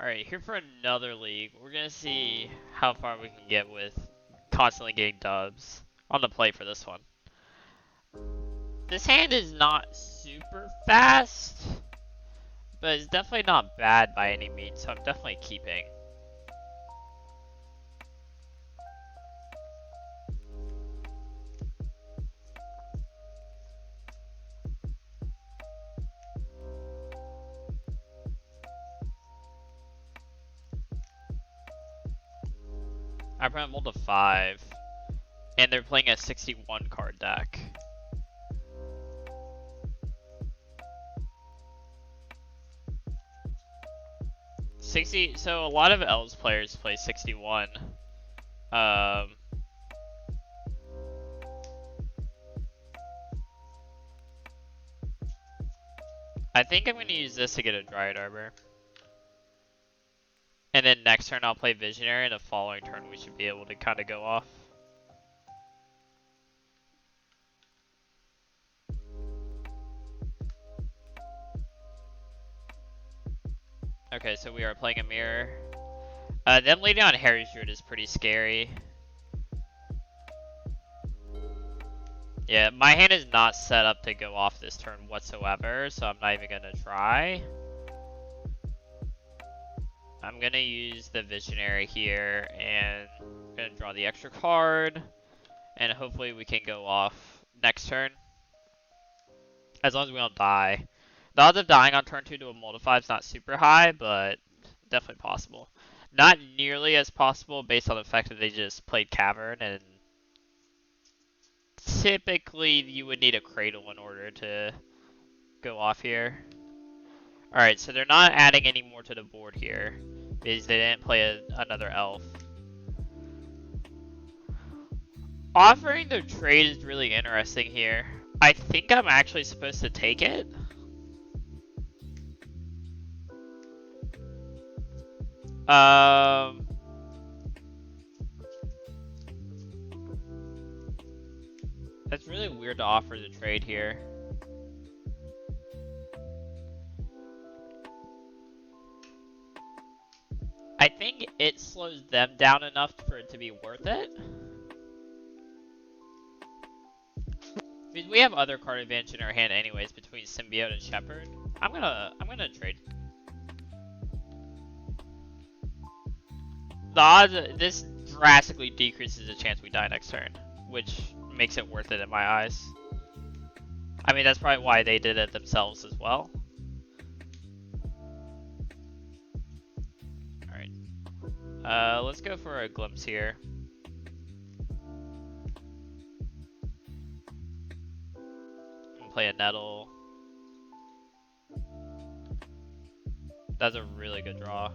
Alright, here for another league. We're gonna see how far we can get with constantly getting dubs on the play for this one. This hand is not super fast, but it's definitely not bad by any means, so I'm definitely keeping. I put them to 5, and they're playing a 61 card deck. So a lot of Elves players play 61. I think I'm going to use this to get a Dryad Arbor. And then next turn I'll play Visionary, and the following turn we should be able to kind of go off. Okay, so we are playing a mirror. Them leading on Harry's Druid is pretty scary. Yeah, my hand is not set up to go off this turn whatsoever, so I'm not even gonna try. I'm gonna use the Visionary here, and I'm gonna draw the extra card, and hopefully we can go off next turn. As long as we don't die. The odds of dying on turn 2 to a Multiply is not super high, but definitely possible. Not nearly as possible based on the fact that they just played Cavern, and typically you would need a Cradle in order to go off here. Alright, so they're not adding any more to the board here, because they didn't play another Elf. Offering the trade is really interesting here. I think I'm actually supposed to take it. That's really weird to offer the trade here. I think it slows them down enough for it to be worth it. Because we have other card advantage in our hand anyways between Symbiote and Shepherd. I'm gonna trade. The odds, this drastically decreases the chance we die next turn, which makes it worth it in my eyes. I mean, that's probably why they did it themselves as well. Alright. Let's go for a glimpse here. And play a Nettle. That's a really good draw.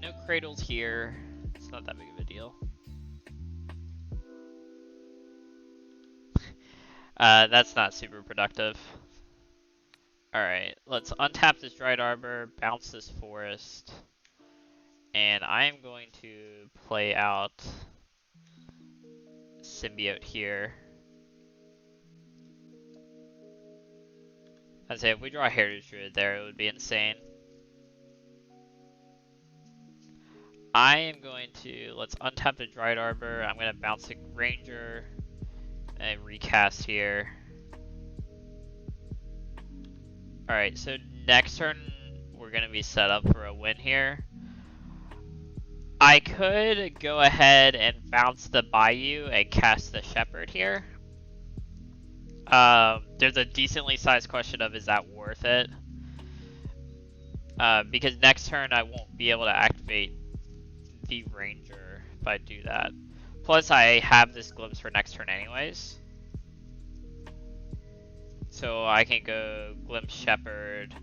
No Cradles here. It's not that big of a deal. That's not super productive. Alright, let's untap this Dryad Arbor, bounce this Forest, and I am going to play out Symbiote here. I'd say if we draw a Heritage Druid there, it would be insane. I am going to, let's untap the Dryad Arbor, I'm going to bounce the Ranger, and recast here. Alright, so next turn, we're going to be set up for a win here. I could go ahead and bounce the Bayou and cast the Shepherd here. There's a decently sized question of, is that worth it? Because next turn I won't be able to activate the Ranger if I do that. Plus I have this glimpse for next turn anyways. So I can go glimpse Shepherd.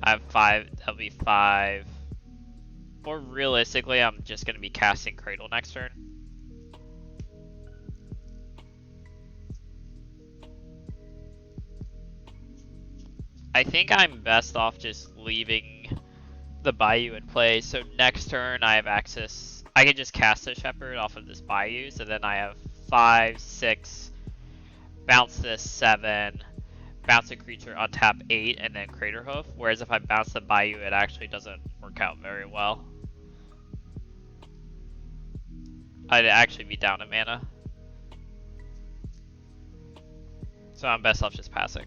I have 5, that'll be 5. Or realistically, I'm just going to be casting Cradle next turn. I think I'm best off just leaving the Bayou in play. So next turn I have access. I can just cast a Shepherd off of this Bayou. So then I have 5, 6, bounce this 7, bounce a creature on tap 8, and then Crater Hoof. Whereas if I bounce the Bayou, it actually doesn't work out very well. I'd actually be down a mana. So I'm best off just passing.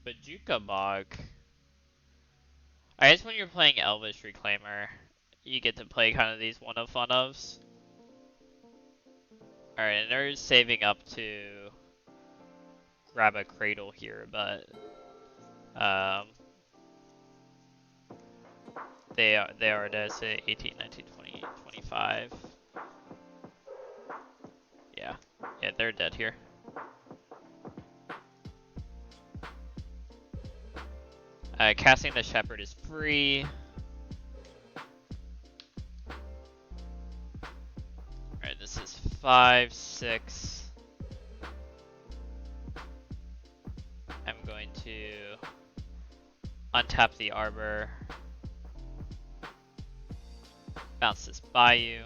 But Juka Bog. I guess when you're playing Elvish Reclaimer, you get to play kind of these one of fun ofs. Alright, and they're saving up to grab a Cradle here, but they are dead, say 18, 19, 20, 25. Yeah, they're dead here. Casting the Shepherd is free. Alright, this is 5, 6. I'm going to untap the Arbor. Bounce this Bayou.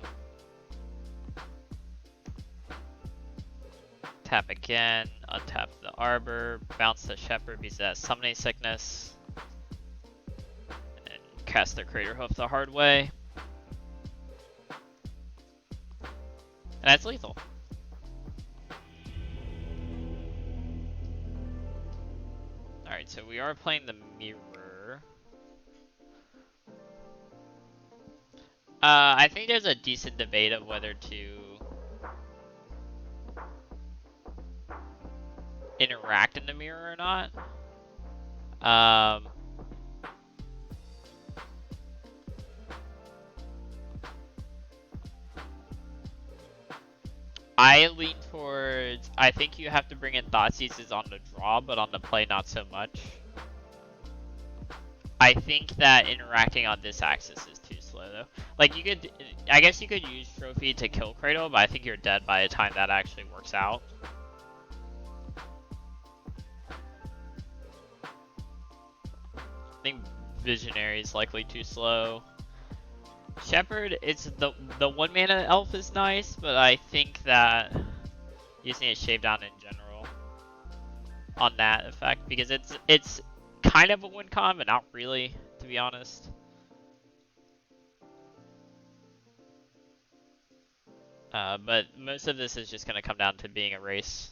Tap again, untap the Arbor, bounce the Shepherd because that's Summoning Sickness. And cast the Crater Hoof the hard way. And that's lethal. Alright, so we are playing the Mirror. I think there's a decent debate of whether to interact in the Mirror or not. I lean towards, I think you have to bring in Thoughtseizes on the draw, but on the play not so much. I think that interacting on this axis is too slow though. Like you could, I guess you could use Trophy to kill Cradle, but I think you're dead by the time that actually works out. I think Visionary is likely too slow. Shepherd, it's the 1 mana elf is nice, but I think that you just need to shave down in general on that effect because it's kind of a win con, but not really, to be honest. But most of this is just going to come down to being a race.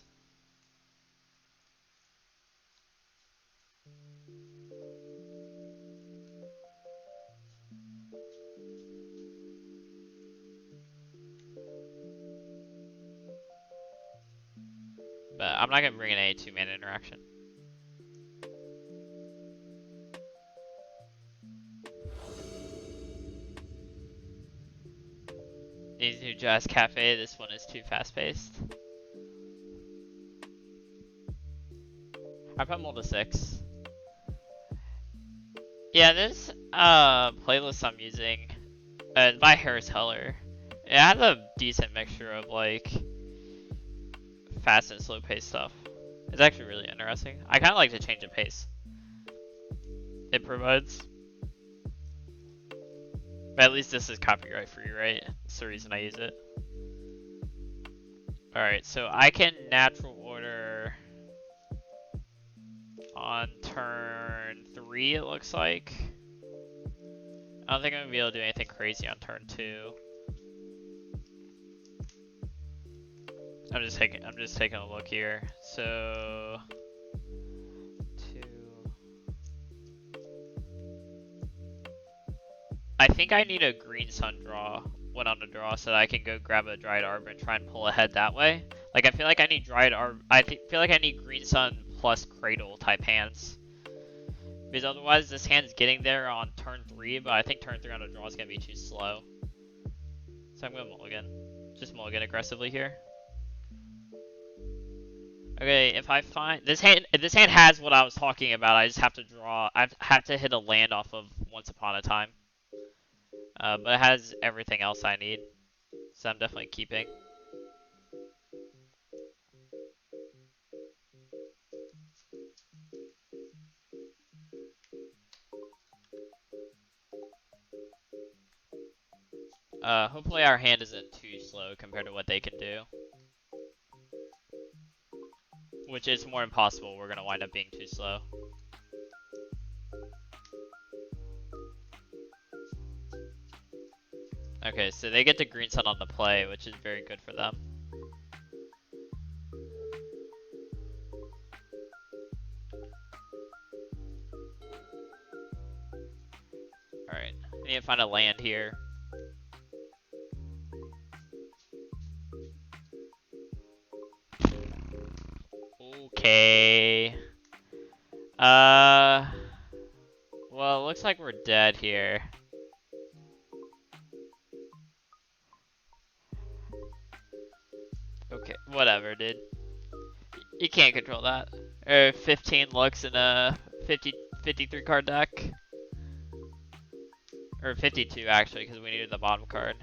But I'm not going to bring in a 2-mana interaction. These new Jazz Cafe, this one is too fast-paced. I put Mold to 6. Yeah, this playlist I'm using by Harris Heller. It has a decent mixture of like fast and slow pace stuff. It's actually really interesting. I kind of like to change the pace it provides. But at least this is copyright free, right? That's the reason I use it. Alright, so I can natural order on turn 3, it looks like. I don't think I'm gonna be able to do anything crazy on turn 2. I'm just taking a look here. So 2. I think I need a green sun draw when on the draw so that I can go grab a Dryad Arbor and try and pull ahead that way. Like I feel like I need Dryad Arbor. Feel like I need green sun plus Cradle type hands. Because otherwise this hand's getting there on turn 3, but I think turn 3 on the draw is gonna be too slow. So I'm gonna mulligan. Just mulligan aggressively here. Okay, if I find this hand, if this hand has what I was talking about, I just have to draw. I have to hit a land off of Once Upon a Time. But it has everything else I need, so I'm definitely keeping. Hopefully our hand isn't too slow compared to what they can do. Which is more impossible, we're gonna wind up being too slow. Okay, so they get the green sun on the play, which is very good for them. Alright, I need to find a land here. Okay. Well, it looks like we're dead here. Okay, whatever, dude. You can't control that. 15 looks in a 53 card deck. Or 52 actually, because we needed the bottom card.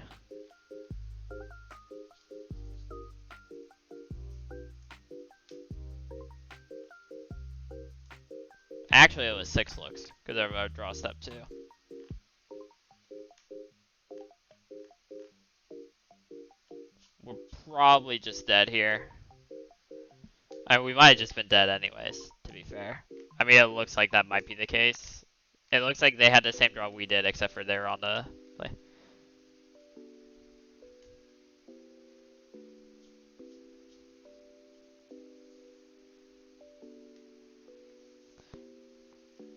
Actually, it was 6 looks, because I would draw step 2. We're probably just dead here. I mean, we might have just been dead anyways, to be fair. I mean, it looks like that might be the case. It looks like they had the same draw we did, except for they were on the play.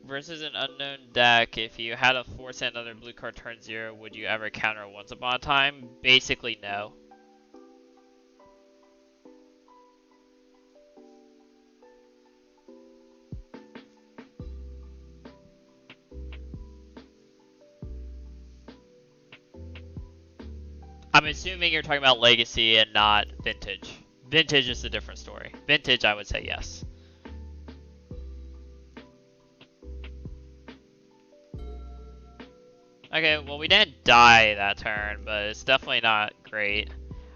Versus an unknown deck, if you had a force and another blue card turn 0, would you ever counter Once Upon a Time? Basically, no. I'm assuming you're talking about Legacy and not Vintage. Vintage is a different story. Vintage, I would say yes. Okay, well we didn't die that turn, but it's definitely not great.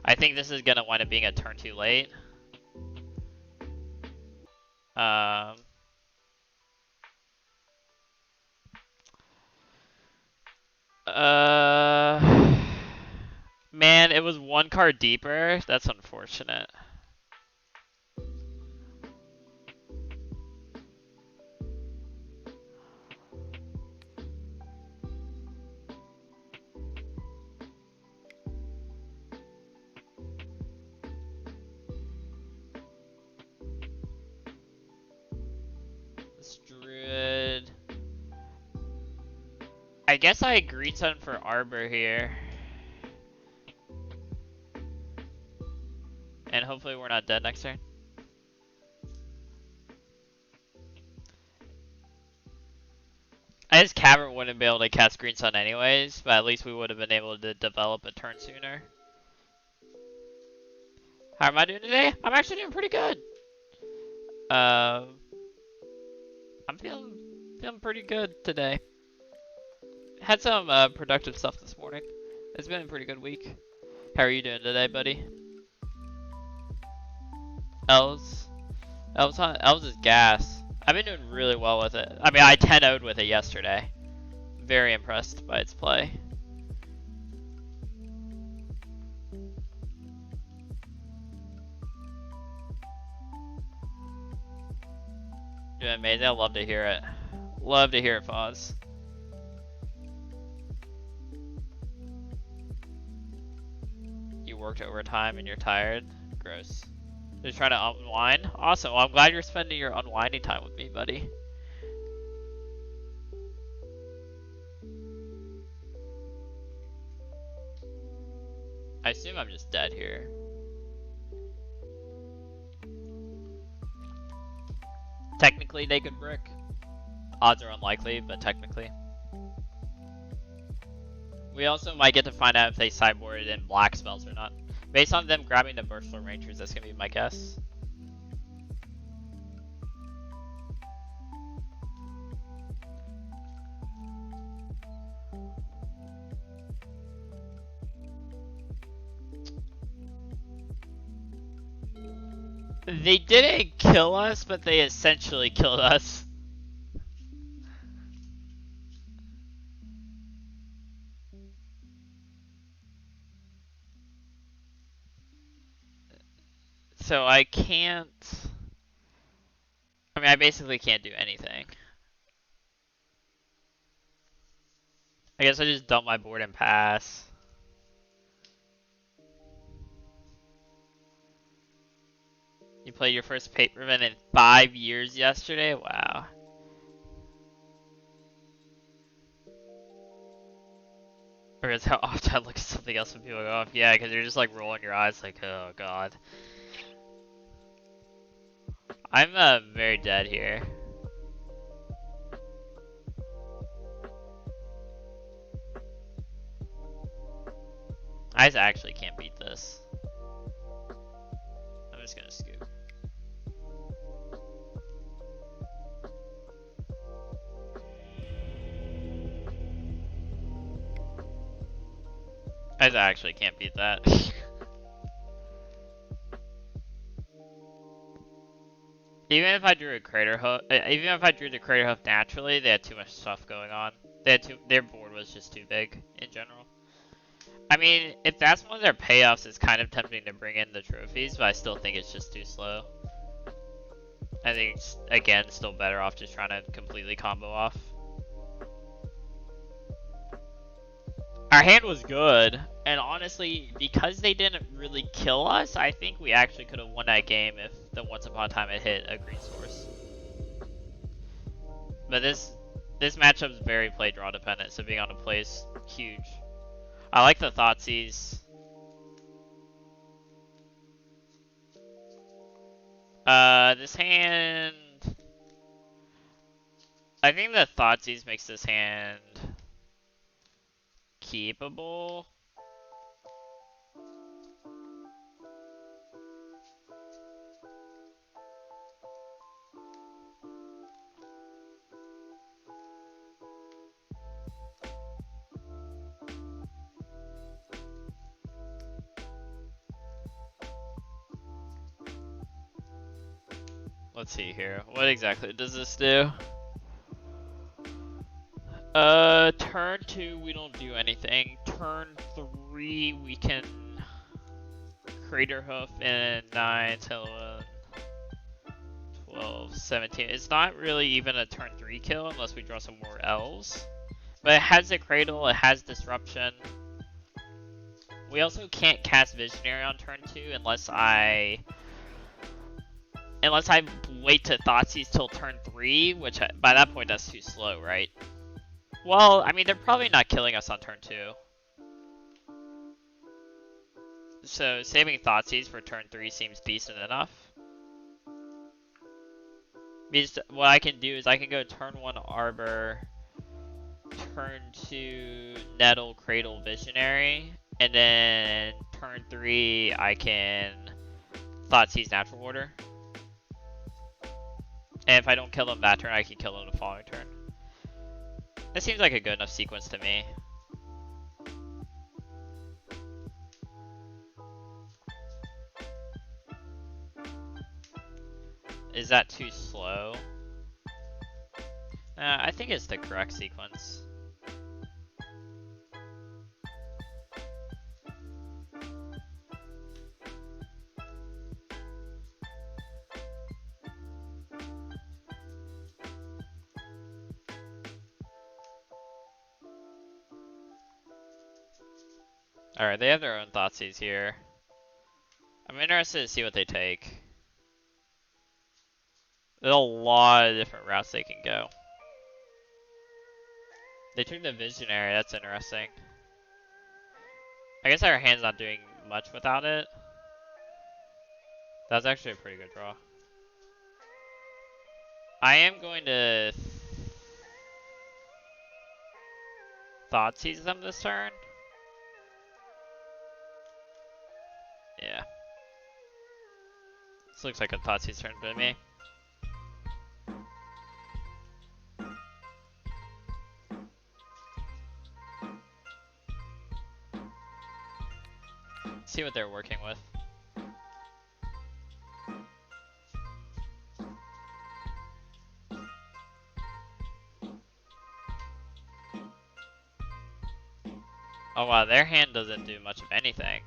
I think this is gonna wind up being a turn too late. Man, it was 1 card deeper. That's unfortunate. Druid. I guess I agreed something for Arbor here. And hopefully we're not dead next turn. I guess Cavern wouldn't be able to cast Green Sun anyways, but at least we would have been able to develop a turn sooner. How am I doing today? I'm actually doing pretty good. I'm feeling pretty good today. Had some productive stuff this morning. It's been a pretty good week. How are you doing today, buddy? Elves is gas. I've been doing really well with it. I mean, I 10-0'd with it yesterday. Very impressed by its play. Doing amazing. I love to hear it. Love to hear it, Foz. You worked overtime and you're tired? Gross. Just trying to unwind? Awesome. Well, I'm glad you're spending your unwinding time with me, buddy. I assume I'm just dead here. Technically, they could brick. Odds are unlikely, but technically. We also might get to find out if they sideboarded in black spells or not. Based on them grabbing the Burstflow Rangers, that's gonna be my guess. They didn't kill us, but they essentially killed us. So I can't... I mean, I basically can't do anything. I guess I just dump my board and pass. You played your first paper event in 5 years yesterday? Wow. Or is how often I look at something else when people go off? Yeah, because you're just like rolling your eyes like, oh god. I'm very dead here. I just actually can't beat this. I'm just gonna scoop. I just actually can't beat that. Even if I drew a crater hoof, even if I drew the crater hoof naturally, they had too much stuff going on. Their board was just too big in general. I mean, if that's one of their payoffs, it's kind of tempting to bring in the trophies, but I still think it's just too slow. I think it's, again, still better off just trying to completely combo off. Our hand was good, and honestly, because they didn't really kill us, I think we actually could have won that game if the Once Upon a Time had hit a green source. But this matchup's very play draw dependent, so being on a play is huge. I like the Thoughtseize. This hand... I think the Thoughtseize makes this hand keepable. Let's see here. What exactly does this do? Turn 2, we don't do anything. Turn 3, we can Crater Hoof in 9, 10, 11, 12, 17. It's not really even a turn 3 kill unless we draw some more Elves. But it has a Cradle, it has Disruption. We also can't cast Visionary on turn 2 unless I wait to Thoughtseize till turn 3, which by that point that's too slow, right? Well, I mean, they're probably not killing us on turn 2. So saving Thoughtseize for turn 3 seems decent enough. Because what I can do is I can go turn 1 Arbor, turn 2 Nettle, Cradle, Visionary, and then turn 3 I can Thoughtseize Natural Order. And if I don't kill them that turn, I can kill them the following turn. That seems like a good enough sequence to me. Is that too slow? I think it's the correct sequence. Alright, they have their own Thoughtseize here. I'm interested to see what they take. There's a lot of different routes they can go. They took the Visionary, that's interesting. I guess our hand's not doing much without it. That's actually a pretty good draw. I am going to Thoughtseize them this turn. Yeah. This looks like a Thoughtseize turn to me. See what they're working with. Oh wow, their hand doesn't do much of anything.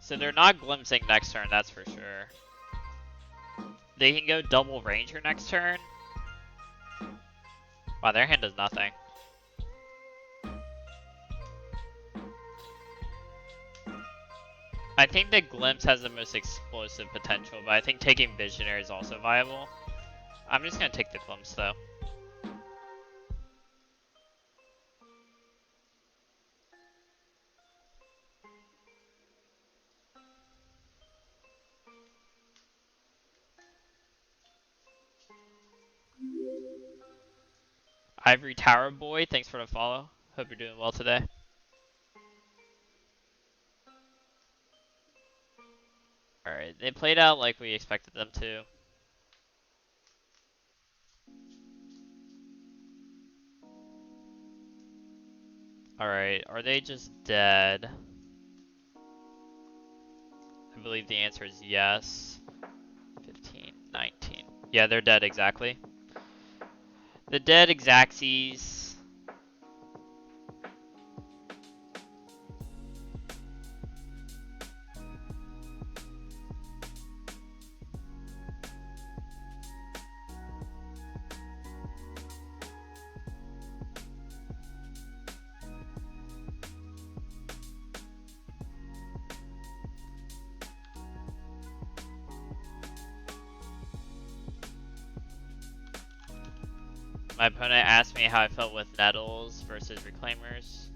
So they're not glimpsing next turn, that's for sure. They can go double ranger next turn. Wow, their hand does nothing. I think the glimpse has the most explosive potential, but I think taking visionary is also viable. I'm just gonna take the glimpse though. Ivory Tower Boy, thanks for the follow. Hope you're doing well today. Alright, they played out like we expected them to. Alright, are they just dead? I believe the answer is yes. 15, 19. Yeah, they're dead exactly. The dead exacties. My opponent asked me how I felt with Nettles versus Reclaimers.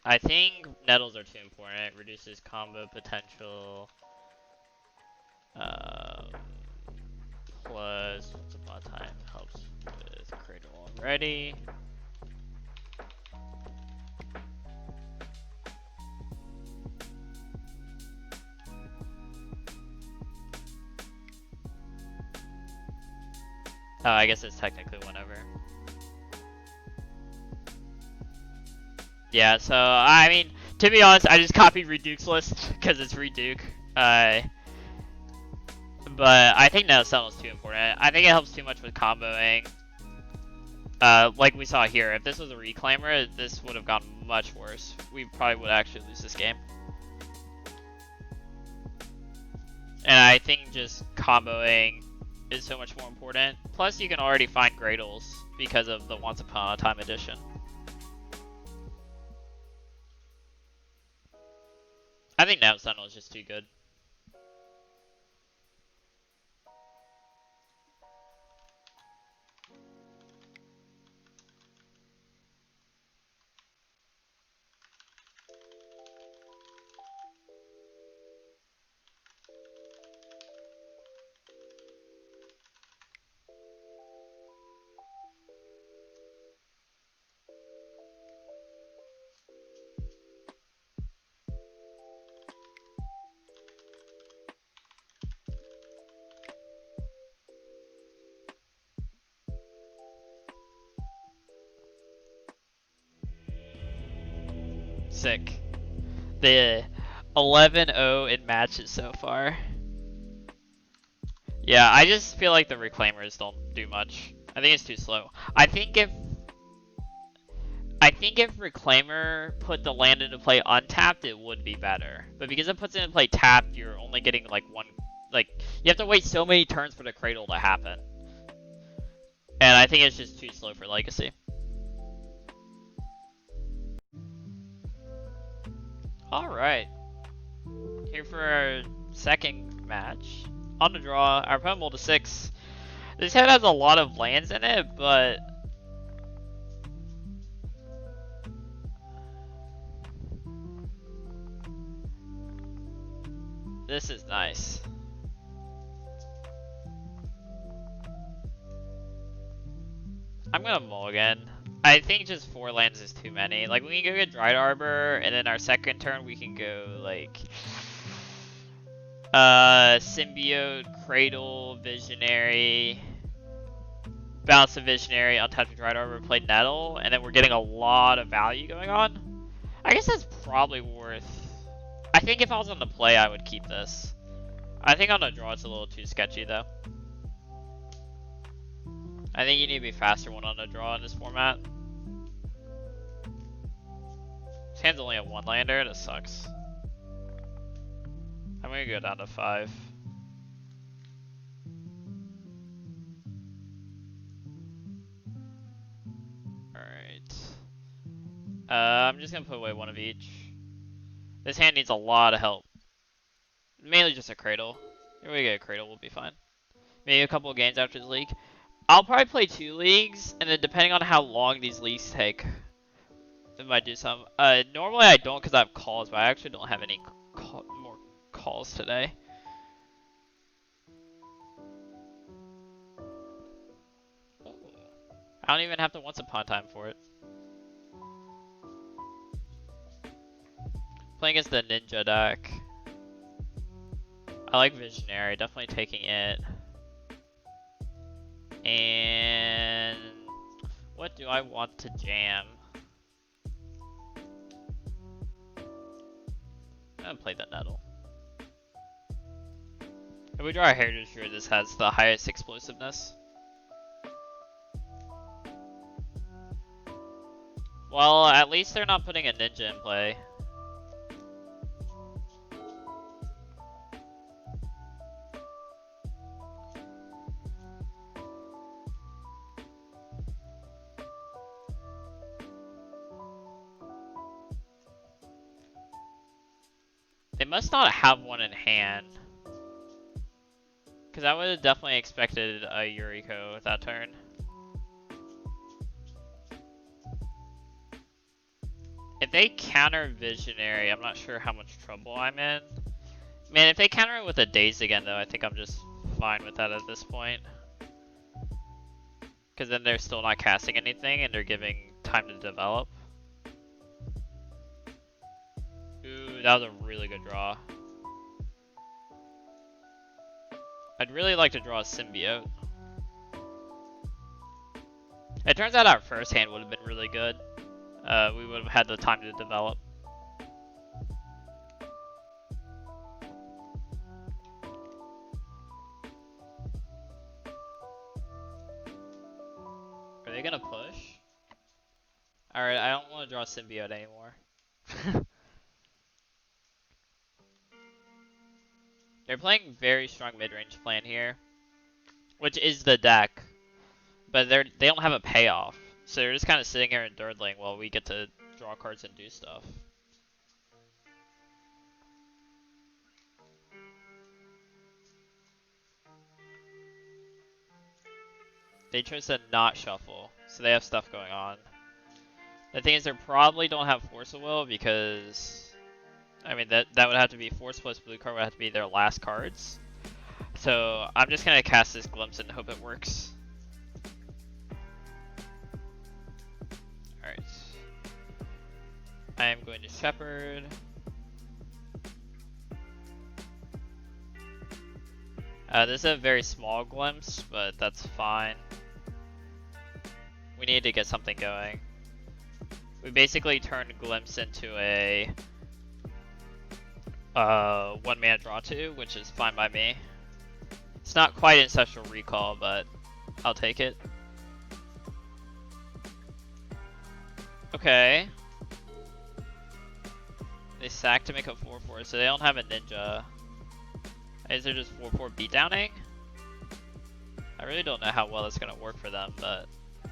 I think Nettles are too important. It reduces combo potential. Plus, once upon a time helps with Cradle already. Oh, I guess it's technically whenever. Yeah, so, I mean, to be honest, I just copied Reduke's list, because it's Reduke. But I think no Sentinel's too important. I think it helps too much with comboing. Like we saw here, if this was a Reclaimer, this would have gotten much worse. We probably would actually lose this game. And I think just comboing is so much more important. Plus, you can already find Gradles because of the Once Upon a Time edition. I think now Sentinel is just too good. Sick. The 11-0 in matches so far. Yeah, I just feel like the Reclaimers don't do much. I think it's too slow. I think if Reclaimer put the land into play untapped, it would be better. But because it puts it into play tapped, you're only getting like one, like, you have to wait so many turns for the Cradle to happen. And I think it's just too slow for Legacy. Alright. Here for our second match. On the draw, our opponent rolled a 6. This hand has a lot of lands in it, but this is nice. I'm gonna mulligan. I think just 4 lands is too many. Like, we can go get Dried Arbor, and then our second turn we can go, like, Symbiote, Cradle, Visionary, Balance of Visionary, Untouched Dried Arbor, play Nettle, and then we're getting a lot of value going on. I guess that's probably worth... I think if I was on the play, I would keep this. I think on the draw it's a little too sketchy though. I think you need to be faster one on the draw in this format. This hand's only a 1-lander, that sucks. I'm gonna go down to 5. Alright. I'm just gonna put away one of each. This hand needs a lot of help. Mainly just a Cradle. If we get a Cradle, we'll be fine. Maybe a couple of games after the league. I'll probably play 2 leagues, and then depending on how long these leagues take, I might do some. Normally I don't because I have calls, but I actually don't have any more calls today. I don't even have to once upon time for it. Playing against the Ninja deck. I like Visionary, definitely taking it. And what do I want to jam? I'm gonna play that Nettle. If we draw a Heritage Druid, this has the highest explosiveness. Well, at least they're not putting a Ninja in play. They must not have one in hand. Because I would have definitely expected a Yuriko with that turn. If they counter Visionary, I'm not sure how much trouble I'm in. Man, if they counter it with a Daze again though, I think I'm just fine with that at this point. Because then they're still not casting anything and they're giving time to develop. Ooh, that was a really good draw. I'd really like to draw a Symbiote. It turns out our first hand would have been really good. We would have had the time to develop. Are they gonna push? Alright, I don't want to draw Symbiote anymore. They're playing very strong mid-range plan here, which is the deck, but they don't have a payoff, so they're just kind of sitting here and durdling while we get to draw cards and do stuff. They chose to not shuffle, so they have stuff going on. The thing is, they probably don't have Force of Will because, I mean, that would have to be Force plus blue card would have to be their last cards. So I'm just gonna cast this Glimpse and hope it works. Alright. I am going to Shepherd. This is a very small Glimpse, but that's fine. We need to get something going. We basically turned Glimpse into a 1-mana draw 2, which is fine by me. It's not quite Ancestral Recall, but I'll take it. Okay. They sack to make a 4/4, so they don't have a Ninja. Is there just 4/4 beatdowning? I really don't know how well that's gonna work for them, but I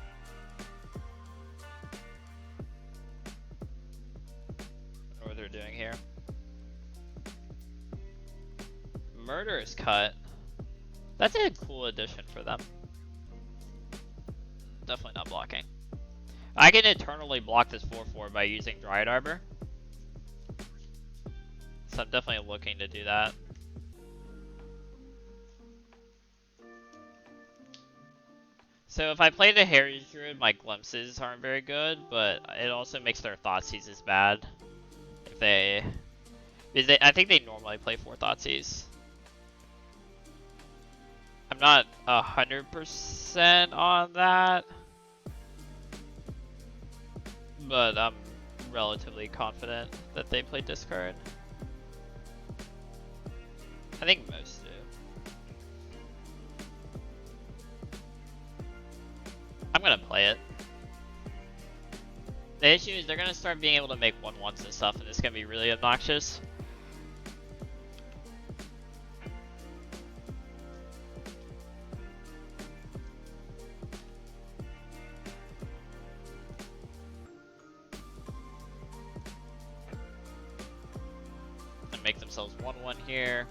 don't know what they're doing here. Murderous Cut. That's a cool addition for them. Definitely not blocking. I can eternally block this 4/4 by using Dryad Arbor. So I'm definitely looking to do that. So if I play the Heritage Druid, my Glimpses aren't very good, but it also makes their Thoughtseize as bad. If they... Because I think they normally play 4 Thoughtseize. I'm not 100% on that, but I'm relatively confident that they play discard. I think most do. I'm gonna play it. The issue is they're gonna start being able to make 1/1s and stuff, and it's gonna be really obnoxious. And make themselves 1/1 here.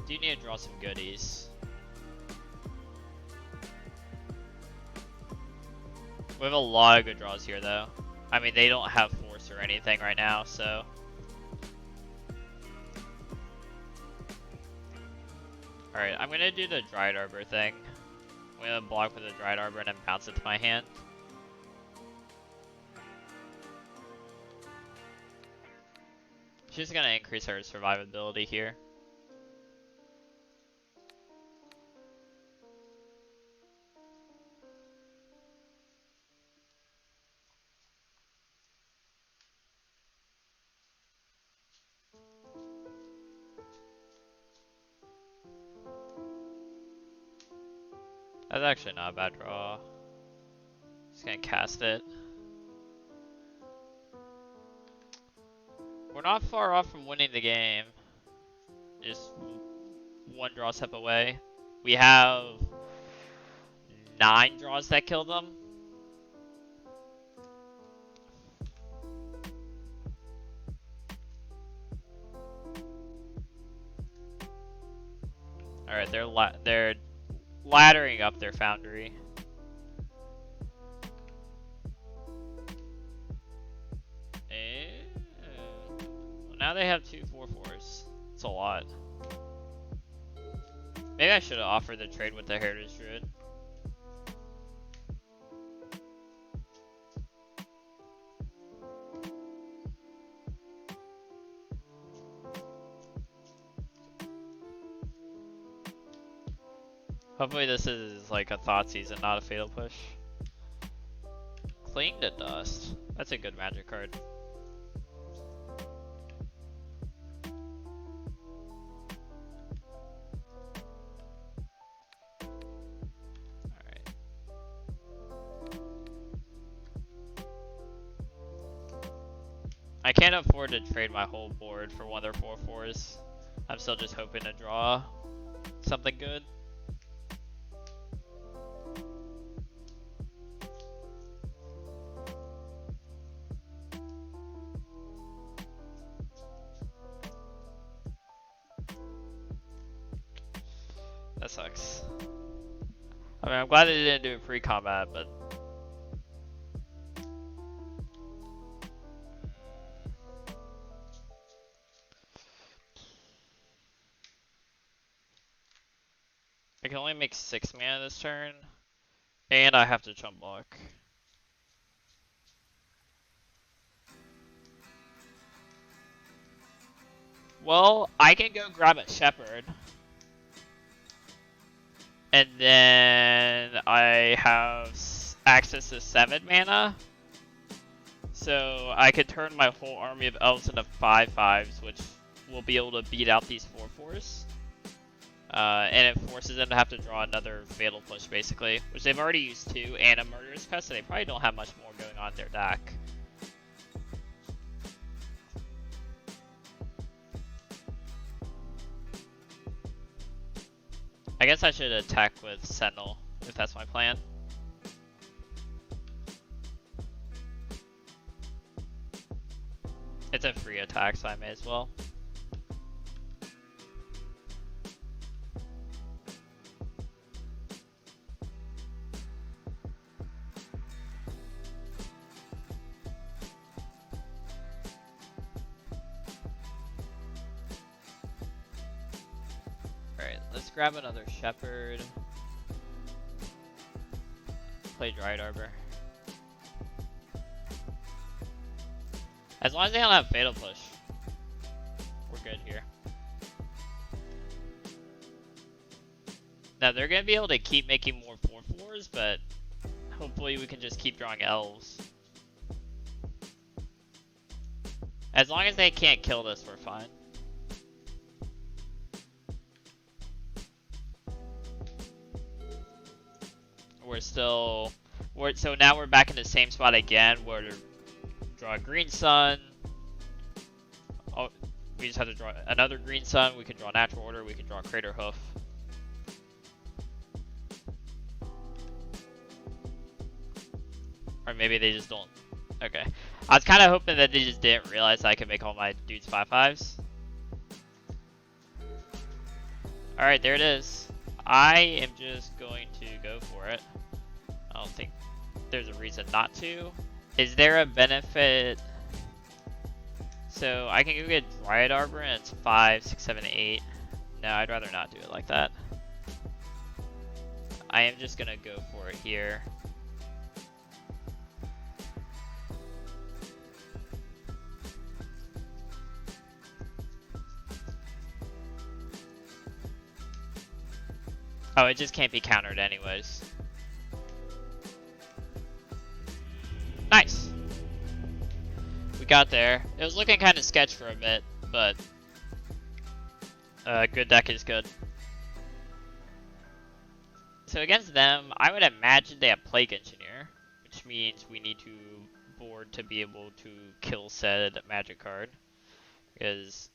Do need to draw some goodies. We have a lot of good draws here, though. I mean, they don't have force or anything right now, so. Alright, I'm gonna do the Dried Arbor thing. I'm gonna block with the Dried Arbor and then bounce it to my hand. She's gonna increase her survivability here. That's actually not a bad draw. Just gonna cast it. We're not far off from winning the game. Just one draw step away. We have 9 draws that kill them. Alright, they're laddering up their foundry. Well, now they have 2 4/4s. It's a lot. Maybe I should have offered the trade with the Heritage Druid. Hopefully this is like a Thoughtseize and not a Fatal Push. Cling to Dust. That's a good magic card. Alright. I can't afford to trade my whole board for one of their 4/4s. I'm still just hoping to draw something good. That sucks. I mean, I'm glad they didn't do a pre-combat, but... I can only make 6 mana this turn, and I have to chump block. Well, I can go grab a Shepherd. And then I have access to 7 mana. So I could turn my whole army of elves into 5/5s, which will be able to beat out these 4/4s. And it forces them to have to draw another Fatal Push, basically. Which they've already used 2, and a Murderous Pest, so they probably don't have much more going on in their deck. I guess I should attack with Sentinel, if that's my plan. It's a free attack, so I may as well. Alright, let's grab another Shepherd. Play Dried Arbor. As long as they don't have Fatal Push, we're good here. Now they're gonna be able to keep making more 4/4s, but hopefully we can just keep drawing elves. As long as they can't kill this, we're fine. So now we're back in the same spot again, where to draw a green sun. Oh, we just have to draw another green sun. We can draw natural order. We can draw crater hoof. Or maybe they just don't. Okay. I was kind of hoping that they just didn't realize I could make all my dudes 5/5s. Alright, there it is. I am just going to go for it. I don't think there's a reason not to. Is there a benefit? So I can go get Dryad Arbor and it's 5, 6, 7, 8. No, I'd rather not do it like that. I am just gonna go for it here. Oh, it just can't be countered anyways. Nice! We got there. It was looking kind of sketch for a bit, but good deck is good. So against them, I would imagine they have Plague Engineer, which means we need to board to be able to kill said magic card, because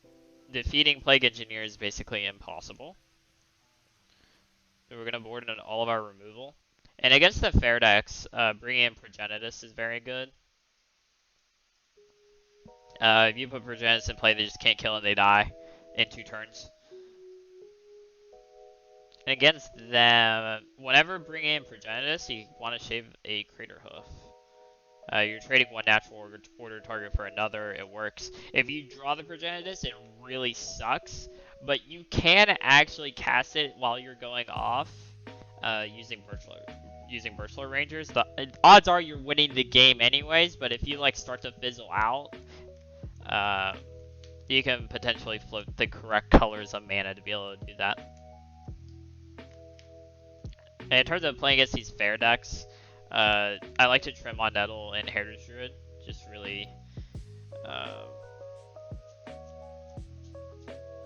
defeating Plague Engineer is basically impossible. So we're going to board in all of our removal. And against the fair decks, bringing in Progenitus is very good. If you put Progenitus in play, they just can't kill and they die in 2 turns. And against them, whenever bringing in Progenitus, you want to shave a Crater Hoof. You're trading one natural order target for another, it works. If you draw the Progenitus, it really sucks, but you can actually cast it while you're going off using Birchler Rangers. The odds are you're winning the game anyways, but if you like start to fizzle out, you can potentially float the correct colors of mana to be able to do that. And in terms of playing against these fair decks, I like to trim on Nettle and Heritage Druid. Just really,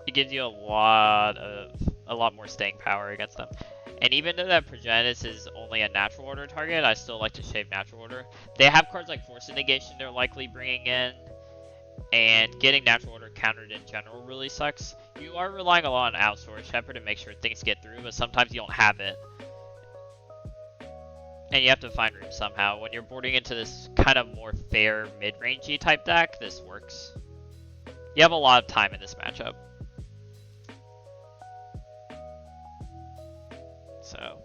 it gives you a lot more staying power against them. And even though that Progenitus is only a natural order target, I still like to shave natural order. They have cards like Force of Negation they're likely bringing in, and getting natural order countered in general really sucks. You are relying a lot on ALLOSAURUS Shepherd to make sure things get through, but sometimes you don't have it. And you have to find room somehow. When you're boarding into this kind of more fair mid-rangey type deck, this works. You have a lot of time in this matchup. So.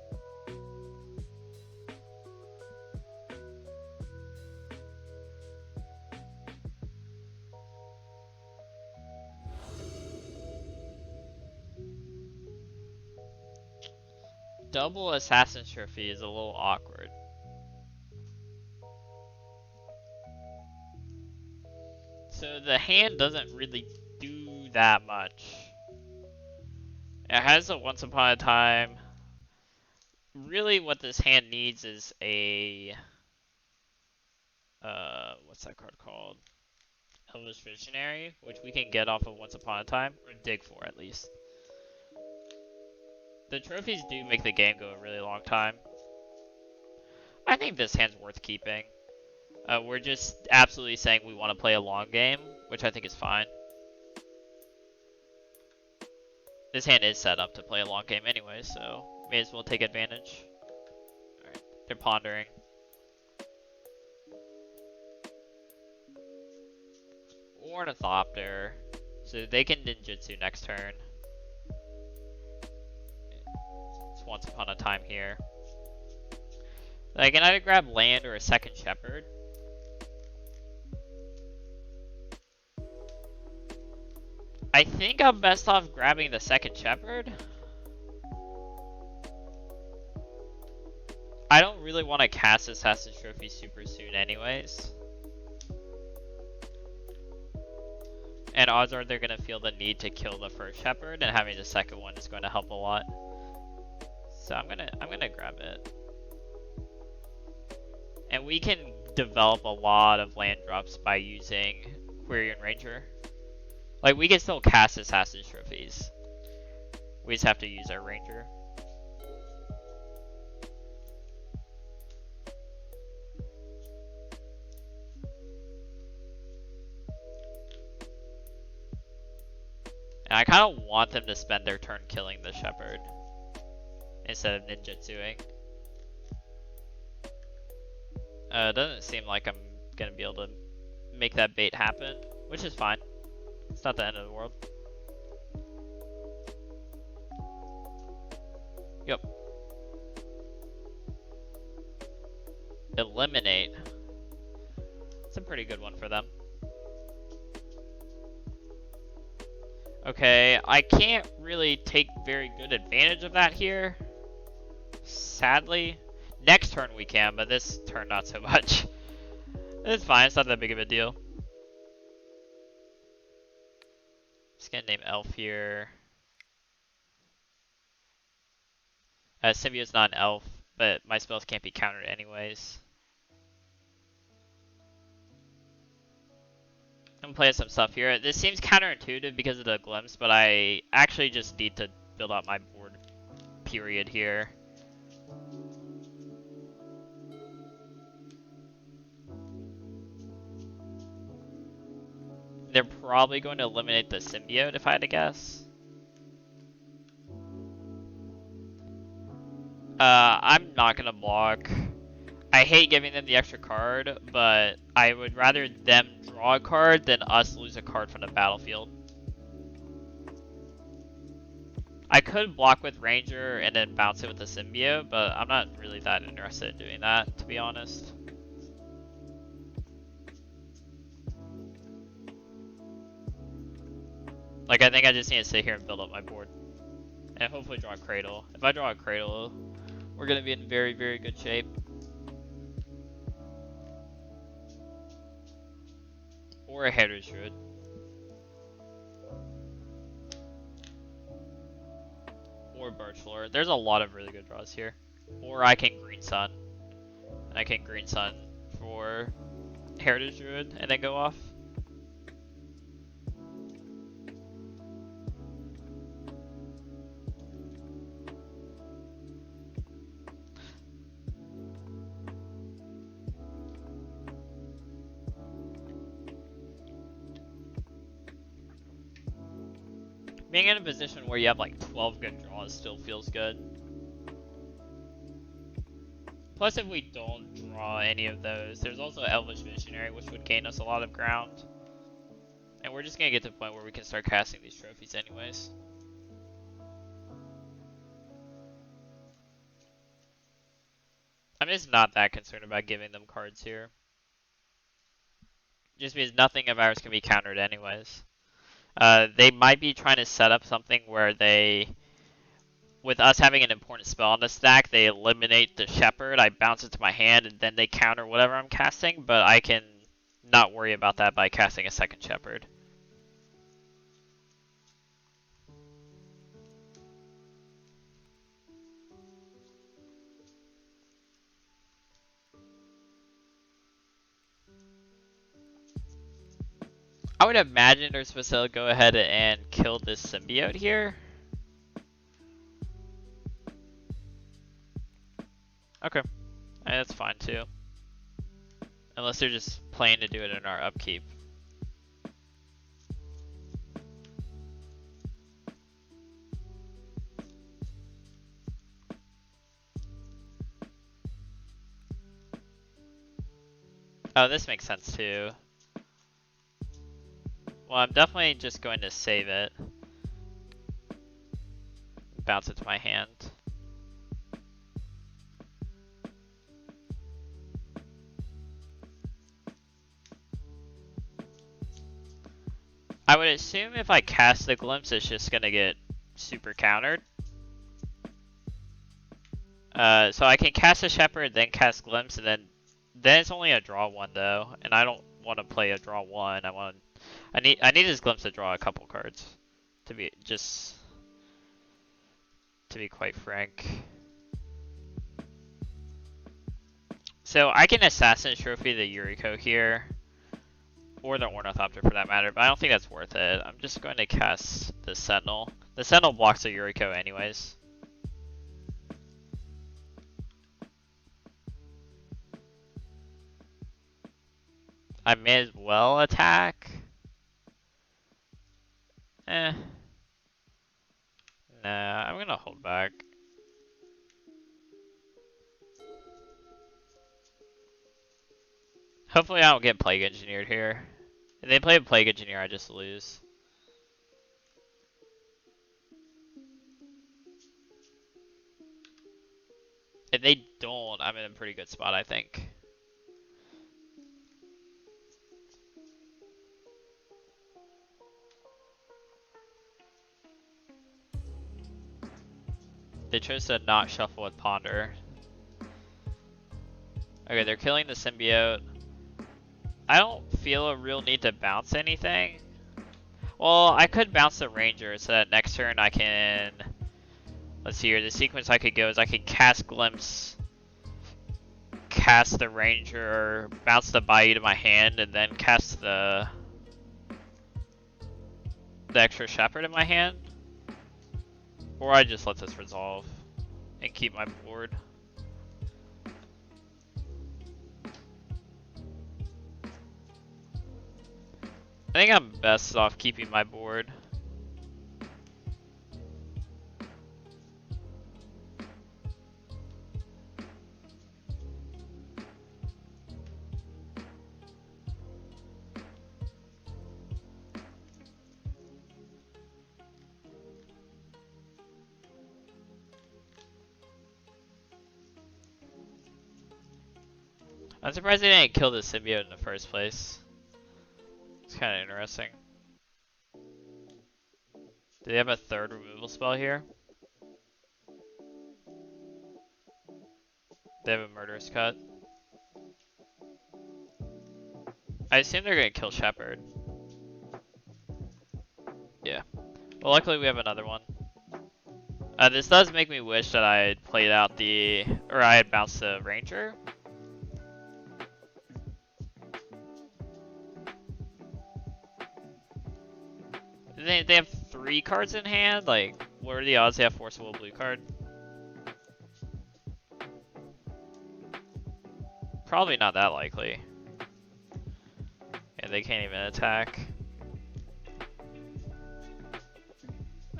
Double Assassin's Trophy is a little awkward. So the hand doesn't really do that much. It has a Once Upon a Time. Really what this hand needs is a... what's that card called? Elves Visionary, which we can get off of Once Upon a Time, or dig for at least. The trophies do make the game go a really long time. I think this hand's worth keeping. We're just absolutely saying we want to play a long game, which I think is fine. This hand is set up to play a long game anyway, so may as well take advantage. Alright, they're pondering. Ornithopter, so they can ninjutsu next turn. Once Upon a Time here. I can either grab land or a second shepherd. I think I'm best off grabbing the second shepherd. I don't really want to cast Assassin's Trophy super soon anyways. And odds are they're going to feel the need to kill the first shepherd, and having the second one is going to help a lot. So I'm gonna grab it. And we can develop a lot of land drops by using Query and Ranger. Like, we can still cast Assassin's Trophies. We just have to use our Ranger. And I kind of want them to spend their turn killing the shepherd instead of ninjutsuing. It doesn't seem like I'm gonna be able to make that bait happen, which is fine. It's not the end of the world. Yep. Eliminate. It's a pretty good one for them. Okay, I can't really take very good advantage of that here. Sadly. Next turn we can, but this turn not so much. It's fine, it's not that big of a deal. Just gonna name Elf here. Symbiote's not an elf, but my spells can't be countered anyways. I'm playing some stuff here. This seems counterintuitive because of the glimpse, but I actually just need to build out my board period here. They're probably going to eliminate the symbiote if I had to guess. I'm not going to block. I hate giving them the extra card, but I would rather them draw a card than us lose a card from the battlefield. I could block with Ranger and then bounce it with the symbiote, but I'm not really that interested in doing that, to be honest. Like, I think I just need to sit here and build up my board. And hopefully draw a Cradle. If I draw a Cradle, we're going to be in very, very good shape. Or a Heritage Druid. Or Birch Floor. There's a lot of really good draws here. Or I can Green Sun. And I can Green Sun for Heritage Druid and then go off. Being in a position where you have like 12 good draws still feels good. Plus, if we don't draw any of those, there's also Elvish Visionary, which would gain us a lot of ground. And we're just gonna get to the point where we can start casting these trophies anyways. I'm just not that concerned about giving them cards here. Just because nothing of ours can be countered anyways. They might be trying to set up something where they, with us having an important spell on the stack, they eliminate the Shepherd, I bounce it to my hand, and then they counter whatever I'm casting, but I can not worry about that by casting a second Shepherd. I would imagine they're supposed to go ahead and kill this symbiote here. Okay, that's fine too. Unless they're just planning to do it in our upkeep. Oh, this makes sense too. Well, I'm definitely just going to save it. Bounce it to my hand. I would assume if I cast the Glimpse, it's just going to get super countered. So I can cast a Shepherd, then cast Glimpse, and then it's only a draw one though. And I don't want to play a draw one. I want to I need his glimpse to draw a couple cards. To be quite frank. So I can Assassin Trophy the Yuriko here. Or the Ornithopter for that matter, but I don't think that's worth it. I'm just going to cast the Sentinel. The Sentinel blocks the Yuriko anyways. I may as well attack. Nah, I'm gonna hold back. Hopefully I don't get Plague Engineered here. If they play a Plague Engineer, I just lose. If they don't, I'm in a pretty good spot, I think. They chose to not shuffle with Ponder. Okay, they're killing the Symbiote. I don't feel a real need to bounce anything. Well, I could bounce the Ranger so that next turn I can... Let's see here, the sequence I could go is I could cast Glimpse, cast the Ranger, bounce the Bayou to my hand, and then cast the extra Shepherd in my hand. Or I just let this resolve and keep my board. I think I'm best off keeping my board. I'm surprised they didn't kill the symbiote in the first place. It's kind of interesting. Do they have a third removal spell here? They have a Murderous Cut. I assume they're gonna kill Shepherd. Yeah. Well, luckily we have another one. This does make me wish that I had played out I had bounced the Ranger. They have 3 cards in hand? Like, what are the odds they have Forcible blue card? Probably not that likely. Yeah, they can't even attack.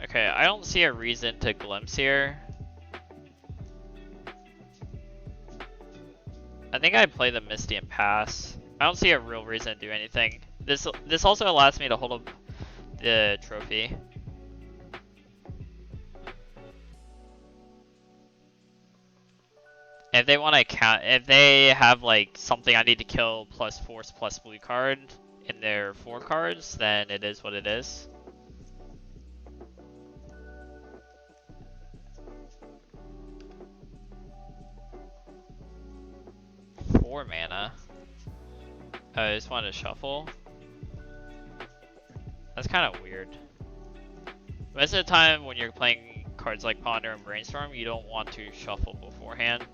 Okay, I don't see a reason to Glimpse here. I think I play the Misty and pass. I don't see a real reason to do anything. This also allows me to hold up the trophy. If they want to count, if they have like something I need to kill plus force plus blue card in their 4 cards, then it is what it is. Four mana. Oh, I just wanted to shuffle. That's kind of weird. Most of the time when you're playing cards like Ponder and Brainstorm, you don't want to shuffle beforehand.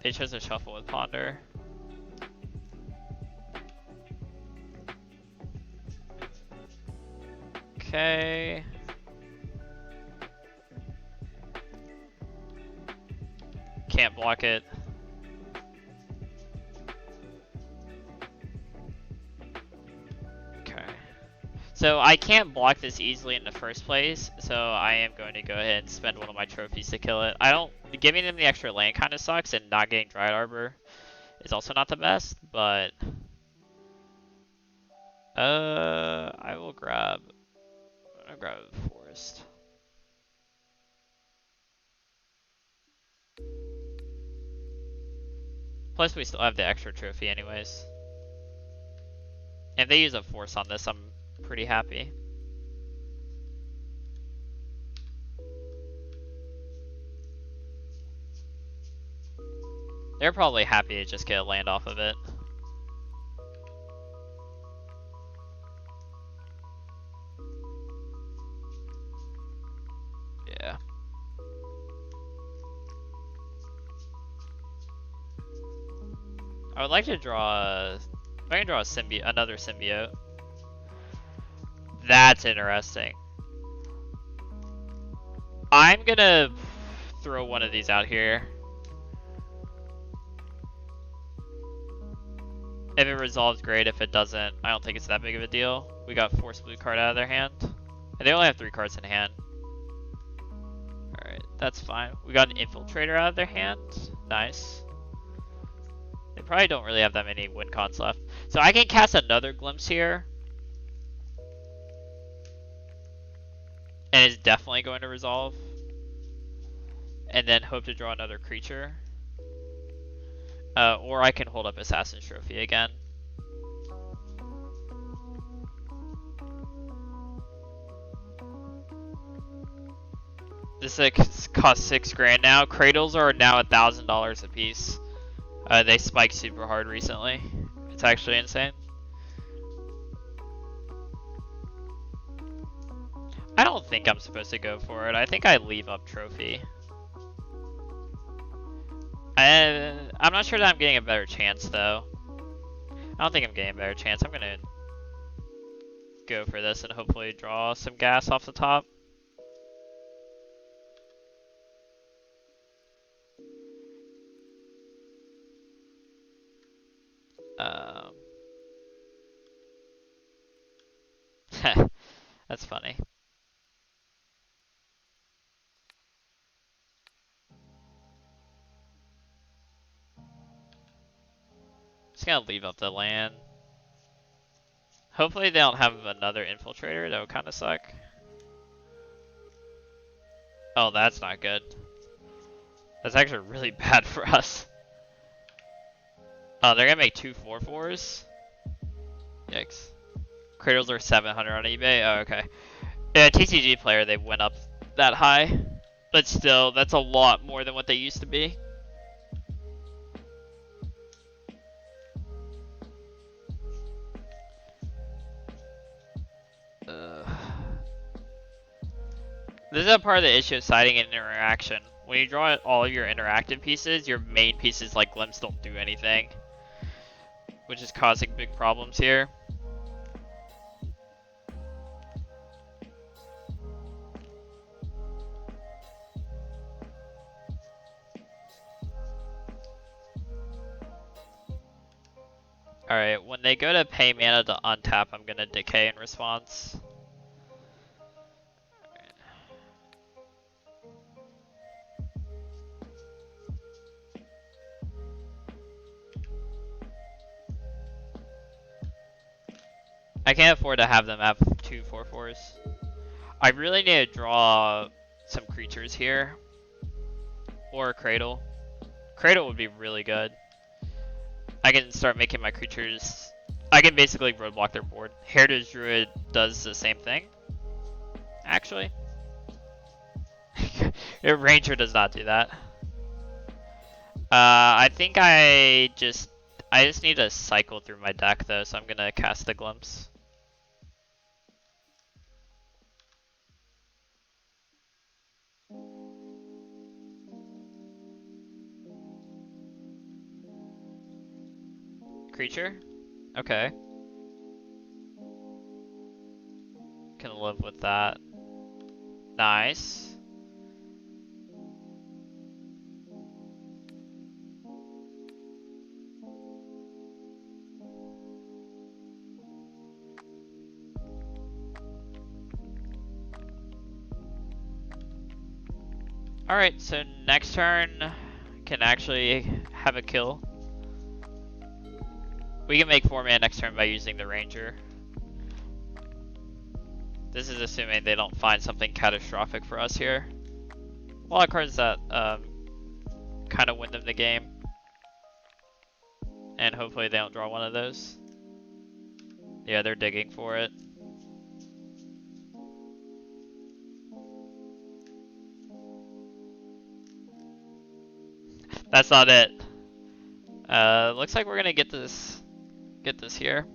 They chose to shuffle with Ponder. Okay. Can't block it. Okay. So I can't block this easily in the first place, so I am going to go ahead and spend one of my trophies to kill it. Giving them the extra land kind of sucks, and not getting Dryad Arbor is also not the best, but I'll grab Forest. Plus we still have the extra trophy anyways. If they use a force on this, I'm pretty happy. They're probably happy to just get a land off of it. I would like to draw I can draw another symbiote. That's interesting. I'm gonna throw one of these out here. If it resolves, great. If it doesn't, I don't think it's that big of a deal. We got Force Blue card out of their hand. And they only have 3 cards in hand. Alright, that's fine. We got an Infiltrator out of their hand. Nice. They probably don't really have that many win cons left. So I can cast another Glimpse here. And it's definitely going to resolve. And then hope to draw another creature. Or I can hold up Assassin's Trophy again. This costs 6 grand now. Cradles are now $1,000 a piece. They spiked super hard recently. It's actually insane. I don't think I'm supposed to go for it. I think I leave up Trophy. I'm not sure that I'm getting a better chance though. I don't think I'm getting a better chance. I'm gonna go for this and hopefully draw some gas off the top. That's funny. Just gonna leave up the land. Hopefully they don't have another Infiltrator. That would kind of suck. Oh, that's not good. That's actually really bad for us. Oh, they're gonna make 2 4/4s? Yikes. Cradles are 700 on eBay? Oh, okay. Yeah, TCG player, they went up that high. But still, that's a lot more than what they used to be. This is a part of the issue of siding and interaction. When you draw all of your interactive pieces, your main pieces like Glimpse don't do anything. Which is causing big problems here. Alright, when they go to pay mana to untap, I'm gonna decay in response. I can't afford to have them have 2 4/4s. I really need to draw some creatures here. Or a Cradle. Cradle would be really good. I can start making my creatures... I can basically roadblock their board. Heritage Druid does the same thing. Actually. Your Ranger does not do that. I think I just need to cycle through my deck though, so I'm gonna cast the Glimpse. Creature? Okay. Can live with that. Nice. Alright, so next turn can actually have a kill. We can make 4 mana next turn by using the Ranger. This is assuming they don't find something catastrophic for us here. A lot of cards that kind of win them the game. And hopefully they don't draw one of those. Yeah, they're digging for it. That's not it. Looks like we're gonna get this here.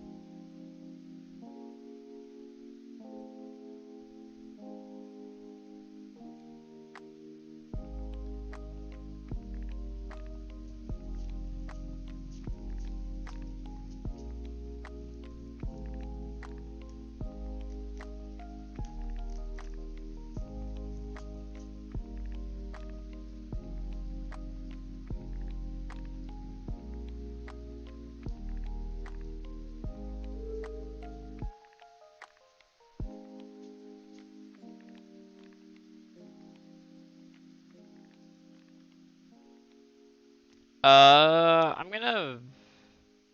I'm gonna...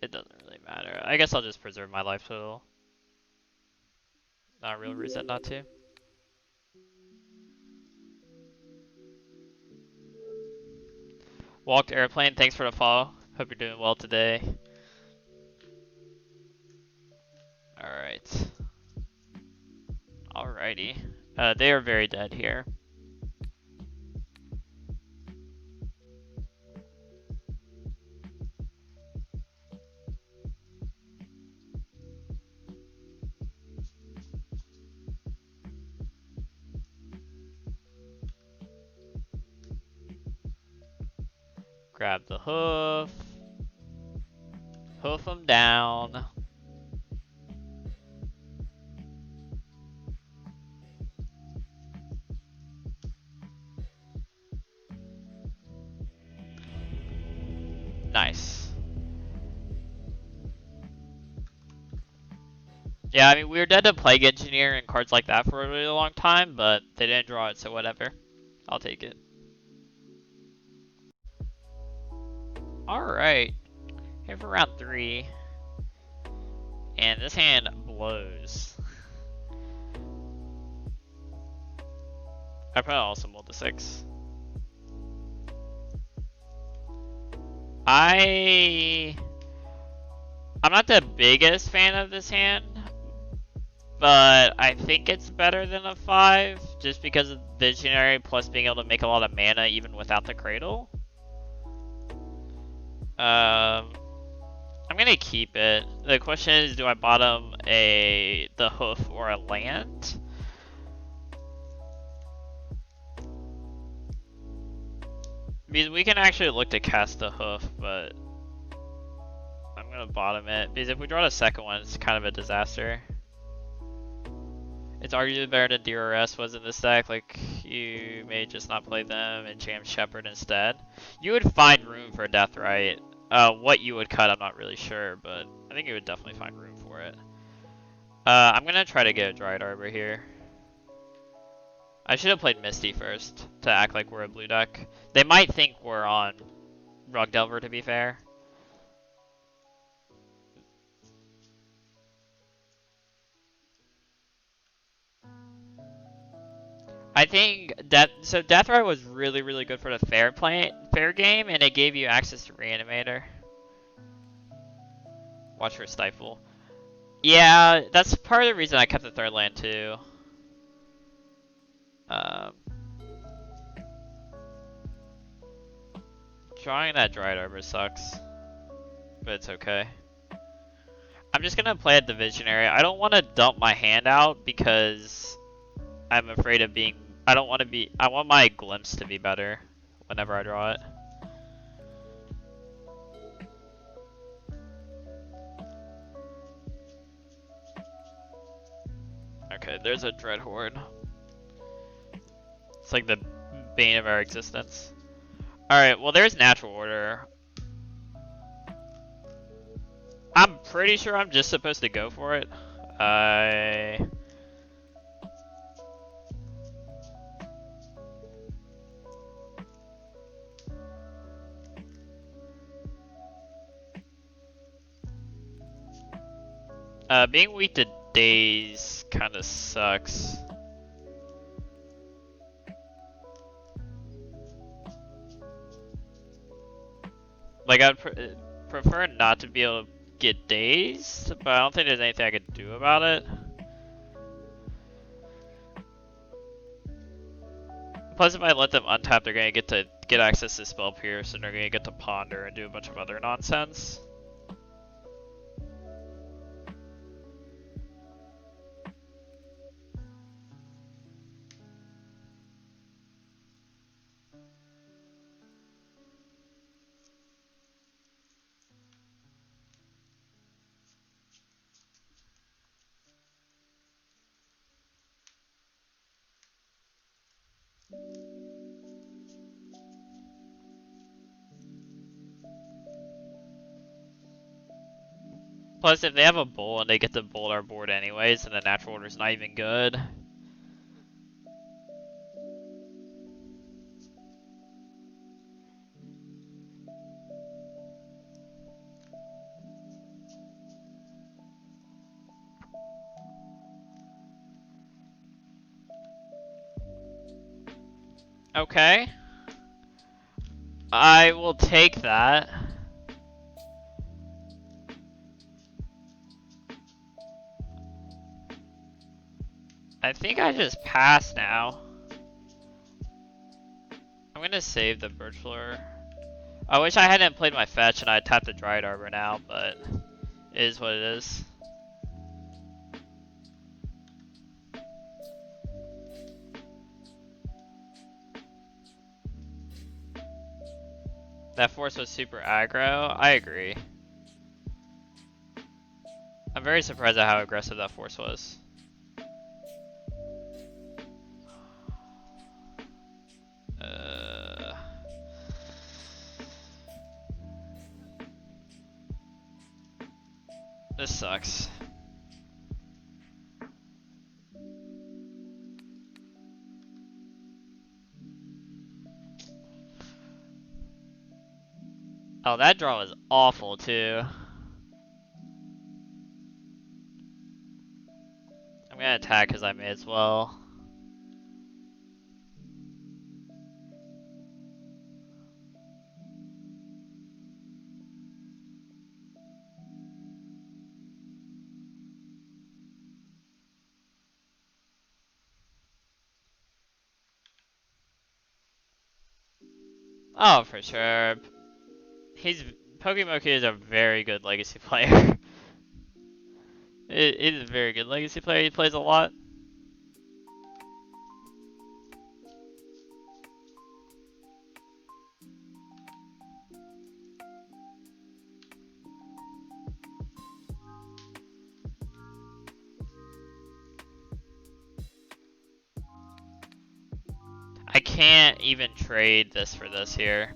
It doesn't really matter. I guess I'll just preserve my life total. Not a real reason not to. Walked airplane, thanks for the follow. Hope you're doing well today. Alright. Alrighty. They are very dead here. Grab the hoof. Hoof them down. Nice. Yeah, I mean, we were dead to Plague Engineer and cards like that for a really long time, but they didn't draw it, so whatever. I'll take it. Alright. Here for round 3. And this hand blows. I probably also rolled the 6. I'm not the biggest fan of this hand, but I think it's better than a 5, just because of Visionary plus being able to make a lot of mana even without the Cradle. I'm gonna keep it. The question is, do I bottom the hoof or a land? Because we can actually look to cast the hoof, but I'm gonna bottom it. Because if we draw the second one, it's kind of a disaster. It's arguably better than DRS was in this deck. Like, you may just not play them and jam Shepherd instead. You would find room for Death, right? What you would cut, I'm not really sure, but I think you would definitely find room for it. I'm gonna try to get a Dryad Arbor here. I should have played Misty first to act like we're a blue deck. They might think we're on Rug Delver, to be fair. I think Deathray was really, really good for the fair game, and it gave you access to Reanimator. Watch for Stifle. Yeah, that's part of the reason I kept the third land too. Drawing that Dryad Arbor sucks, but it's okay. I'm just gonna play at the Visionary. I don't want to dump my hand out because I'm afraid of being. I don't want to be. I want my glimpse to be better whenever I draw it. Okay, there's a Dreadhorde. It's like the bane of our existence. Alright, well there's Natural Order. I'm pretty sure I'm just supposed to go for it. Being weak to days kind of sucks. Like, I'd prefer not to be able to get dazed, but I don't think there's anything I could do about it. Plus, if I let them untap, they're gonna get access to Spell Pierce, and they're gonna get to Ponder and do a bunch of other nonsense. Plus, if they have a bull and they get to bolt our board anyways, then the Natural Order's not even good. Okay. I will take that. I think I just pass now. I'm gonna save the birch floor. I wish I hadn't played my fetch and I tapped the Dryad Arbor now, but it is what it is. That force was super aggro. I agree. I'm very surprised at how aggressive that force was. This sucks. Oh, that draw was awful too. I'm gonna attack because I may as well. Oh, for sure. Pokemoki is a very good legacy player. It is a very good legacy player. He plays a lot. I can't even trade this for this here.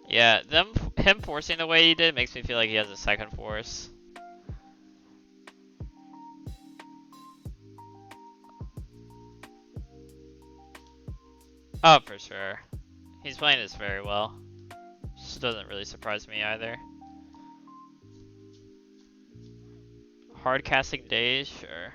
Yeah, him forcing the way he did makes me feel like he has a second force. Oh, for sure. He's playing this very well. Just doesn't really surprise me either. Hard casting days, sure.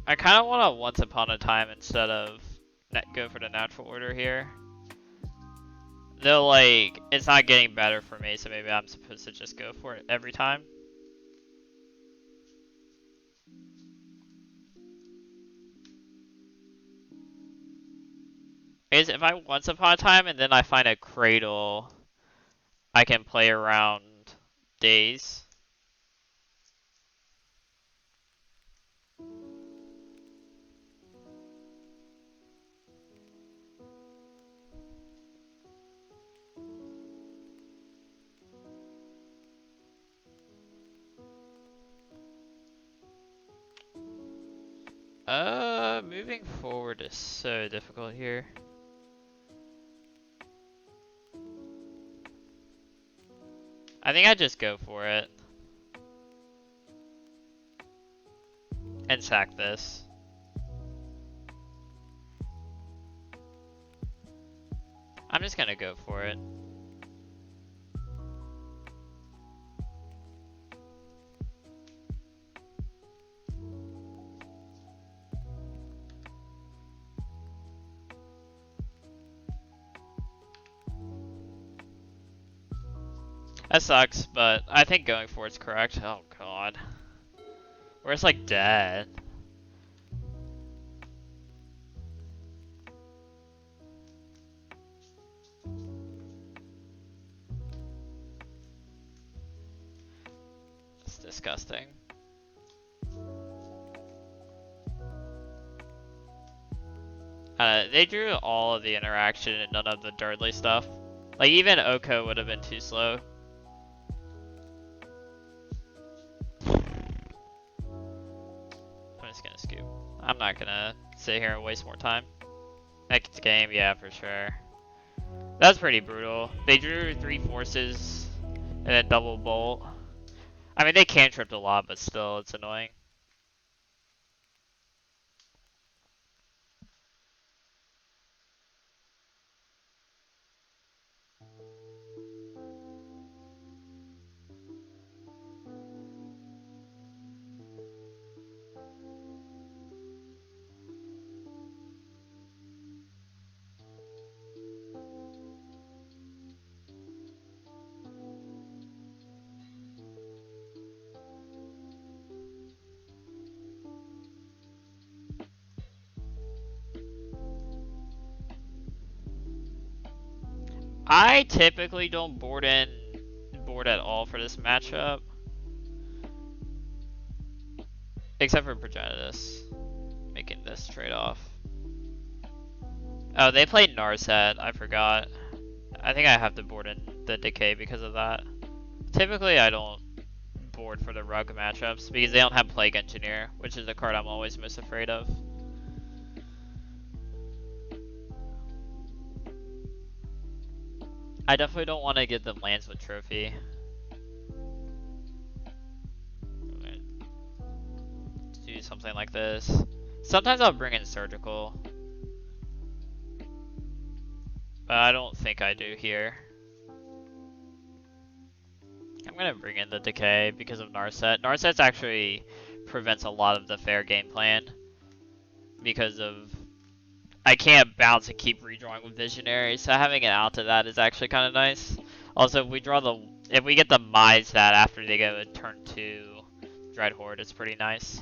I kind of want a Once Upon a Time instead of go for the natural order here. Though, like, it's not getting better for me, so maybe I'm supposed to just go for it every time. If I Once Upon a Time and then I find a Cradle, I can play around days. Moving forward is so difficult here. I think I just go for it. And sack this. I'm just gonna go for it. That sucks, but I think going for it's correct. Oh god. Where's like dead? It's disgusting. They drew all of the interaction and none of the Durdley stuff. Like even Oko would have been too slow. I'm just gonna scoop. I'm not gonna sit here and waste more time. Next game, yeah, for sure. That's pretty brutal. They drew 3 forces and then double bolt. I mean, they cantripped a lot, but still, it's annoying. I typically don't board at all for this matchup. Except for Progenitus. Making this trade-off. Oh, they played Narset, I forgot. I think I have to board in the Decay because of that. Typically I don't board for the Rug matchups because they don't have Plague Engineer, which is the card I'm always most afraid of. I definitely don't want to get the lands with Trophy. Do something like this. Sometimes I'll bring in Surgical. But I don't think I do here. I'm gonna bring in the Decay because of Narset. Narset actually prevents a lot of the fair game plan. Because of... I can't bounce and keep redrawing with Visionary, so having it out to that is actually kind of nice. Also, if we draw the... If we get the Mize that after they go turn 2 Dread Horde, it's pretty nice.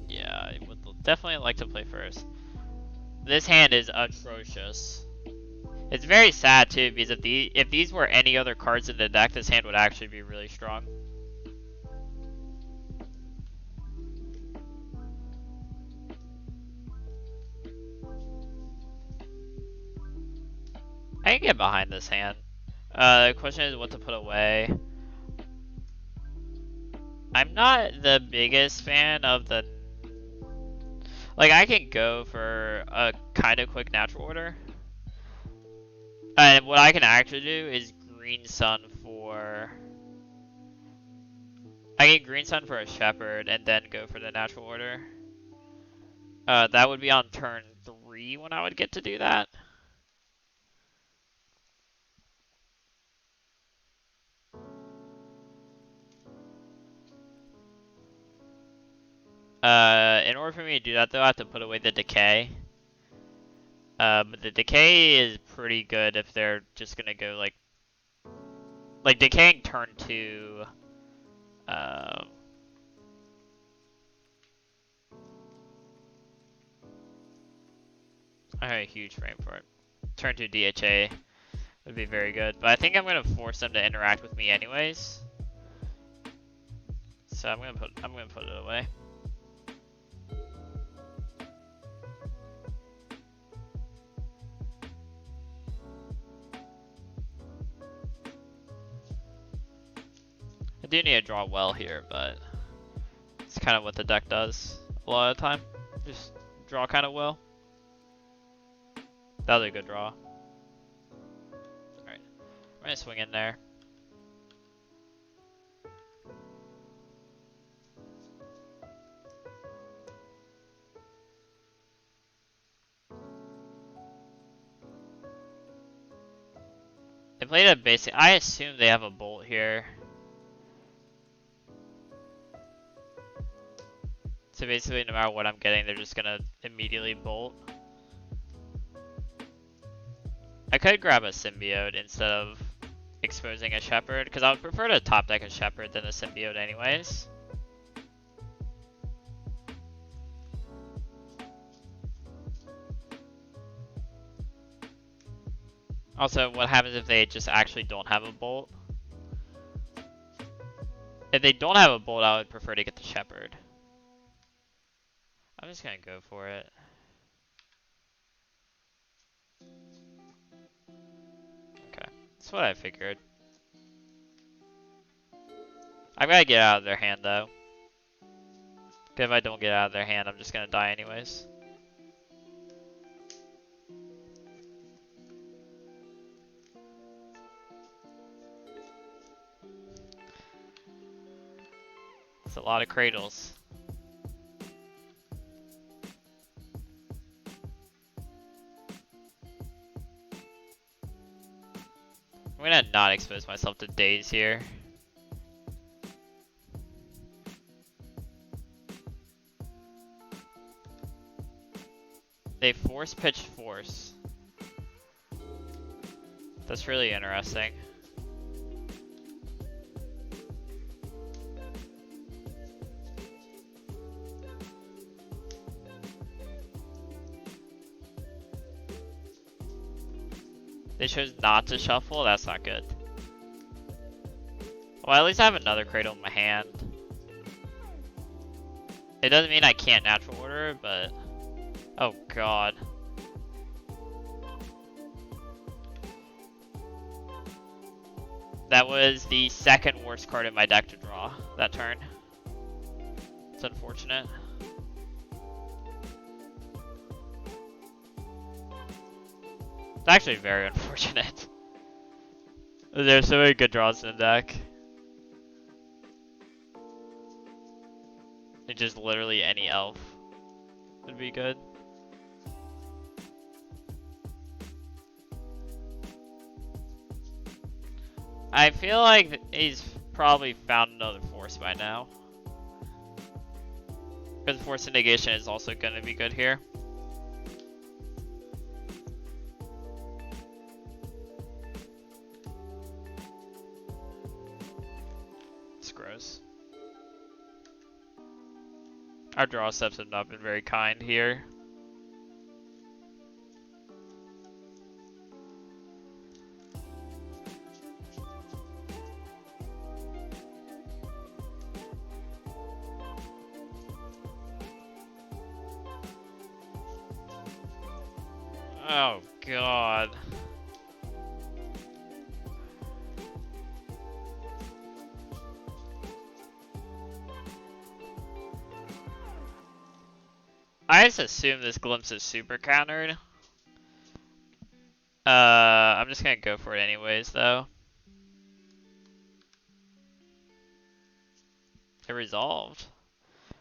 Yeah, I would definitely like to play first. This hand is atrocious. It's very sad too, because if these were any other cards in the deck, this hand would actually be really strong. I can get behind this hand. The question is what to put away. I'm not the biggest fan of the... Like, I can go for a kind of quick natural order. And what I can actually do is Green Sun for... I get Green Sun for a Shepherd and then go for the natural order. That would be on turn 3 when I would get to do that. In order for me to do that though, I have to put away the Decay. But the Decay is pretty good if they're just gonna go like decaying turn 2. I have a huge frame for it. Turn 2 DHA would be very good, but I think I'm gonna force them to interact with me anyways. So I'm gonna put it away. I do need to draw well here, but it's kind of what the deck does a lot of the time. Just draw kind of well. That was a good draw. Alright, I'm gonna swing in there. They played a basic. I assume they have a bolt here. So basically, no matter what I'm getting, they're just gonna immediately bolt. I could grab a Symbiote instead of exposing a Shepherd, because I would prefer to top deck a Shepherd than a Symbiote anyways. Also, what happens if they just actually don't have a bolt? If they don't have a bolt, I would prefer to get the Shepherd. I'm just gonna go for it. Okay, that's what I figured. I've gotta get out of their hand though. Because if I don't get out of their hand, I'm just gonna die anyways. It's a lot of cradles. I'm gonna not expose myself to daze here. They force pitch force. That's really interesting. They chose not to shuffle? That's not good. Well, at least I have another cradle in my hand. It doesn't mean I can't natural order, but... Oh god. That was the second worst card in my deck to draw that turn. It's unfortunate. It's actually very unfortunate. There's so many good draws in the deck. It's just literally any elf would be good. I feel like he's probably found another force by now. Because force negation is also going to be good here. It's gross. Our draw steps have not been very kind here. Oh god. I just assume this glimpse is super countered. I'm just gonna go for it anyways though. It resolved.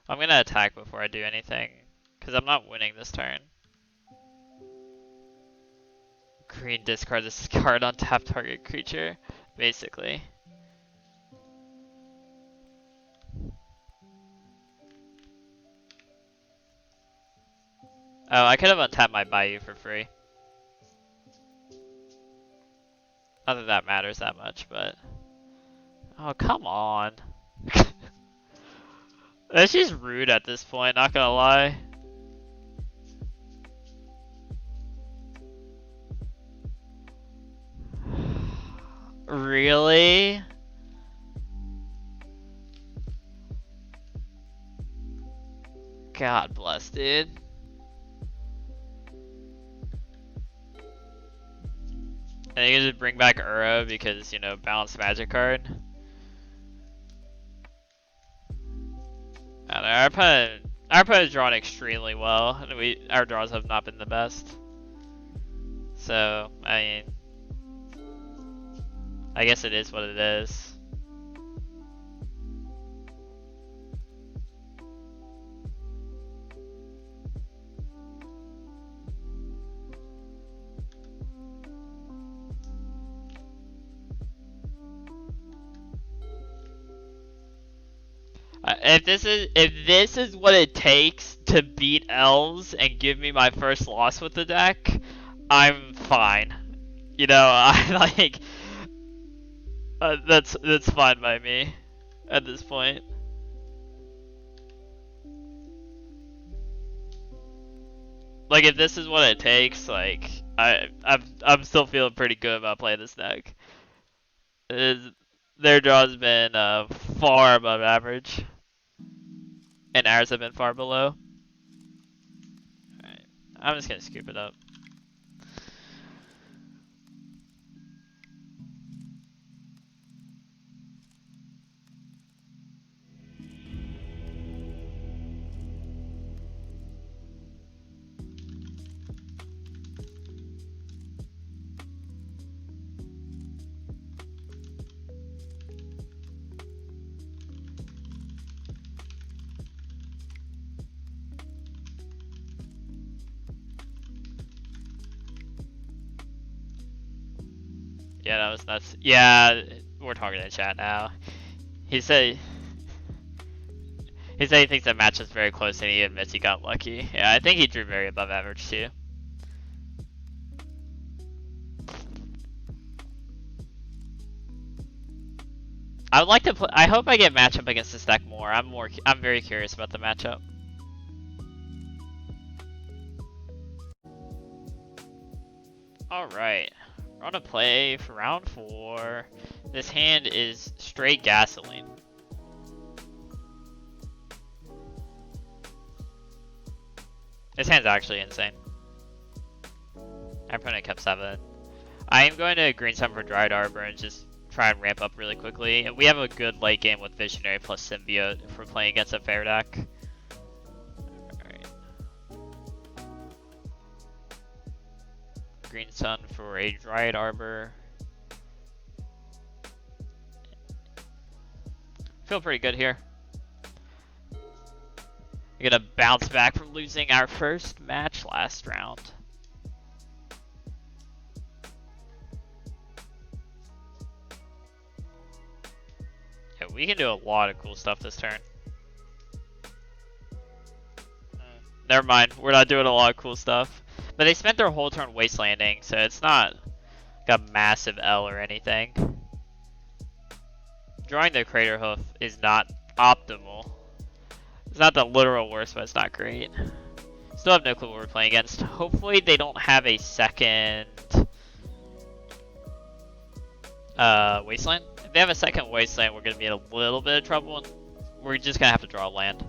I'm gonna attack before I do anything, because I'm not winning this turn. Green discard this card on tap target creature, basically. Oh, I could have untapped my Bayou for free. Not that that matters that much, but... Oh, come on. That's just rude at this point, not gonna lie. Really? God bless, dude. I think you just bring back Uro because, you know, balanced magic card. I don't know, our opponent is drawn extremely well, and our draws have not been the best. So, I mean, I guess it is what it is. If this is what it takes to beat Elves and give me my first loss with the deck, I'm fine. You know, I like that's fine by me at this point. Like if this is what it takes, like I'm still feeling pretty good about playing this deck. Their draw's been far above average. And ours have been far below. I'm just gonna scoop it up. Yeah, that was nuts. Yeah, we're talking in chat now. He said he thinks the match is very close and he admits he got lucky. Yeah, I think he drew very above average too. I would like to play. I hope I get matchup against this deck more. I'm very curious about the matchup. All right, we're on a play for round 4. This hand is straight gasoline. This hand's actually insane. My opponent kept 7. I am going to green some for Dried Arbor and just try and ramp up really quickly. And we have a good late game with Visionary plus Symbiote if we're playing against a fair deck. Alright. Green Sun for a Dried Arbor. Feel pretty good here. We're gonna bounce back from losing our first match last round. Yeah, we can do a lot of cool stuff this turn. Never mind, we're not doing a lot of cool stuff. But they spent their whole turn wastelanding, so it's not like a massive L or anything. Drawing the Crater Hoof is not optimal. It's not the literal worst, but it's not great. Still have no clue what we're playing against. Hopefully they don't have a second Wasteland. If they have a second Wasteland, we're gonna be in a little bit of trouble, and we're just gonna have to draw land.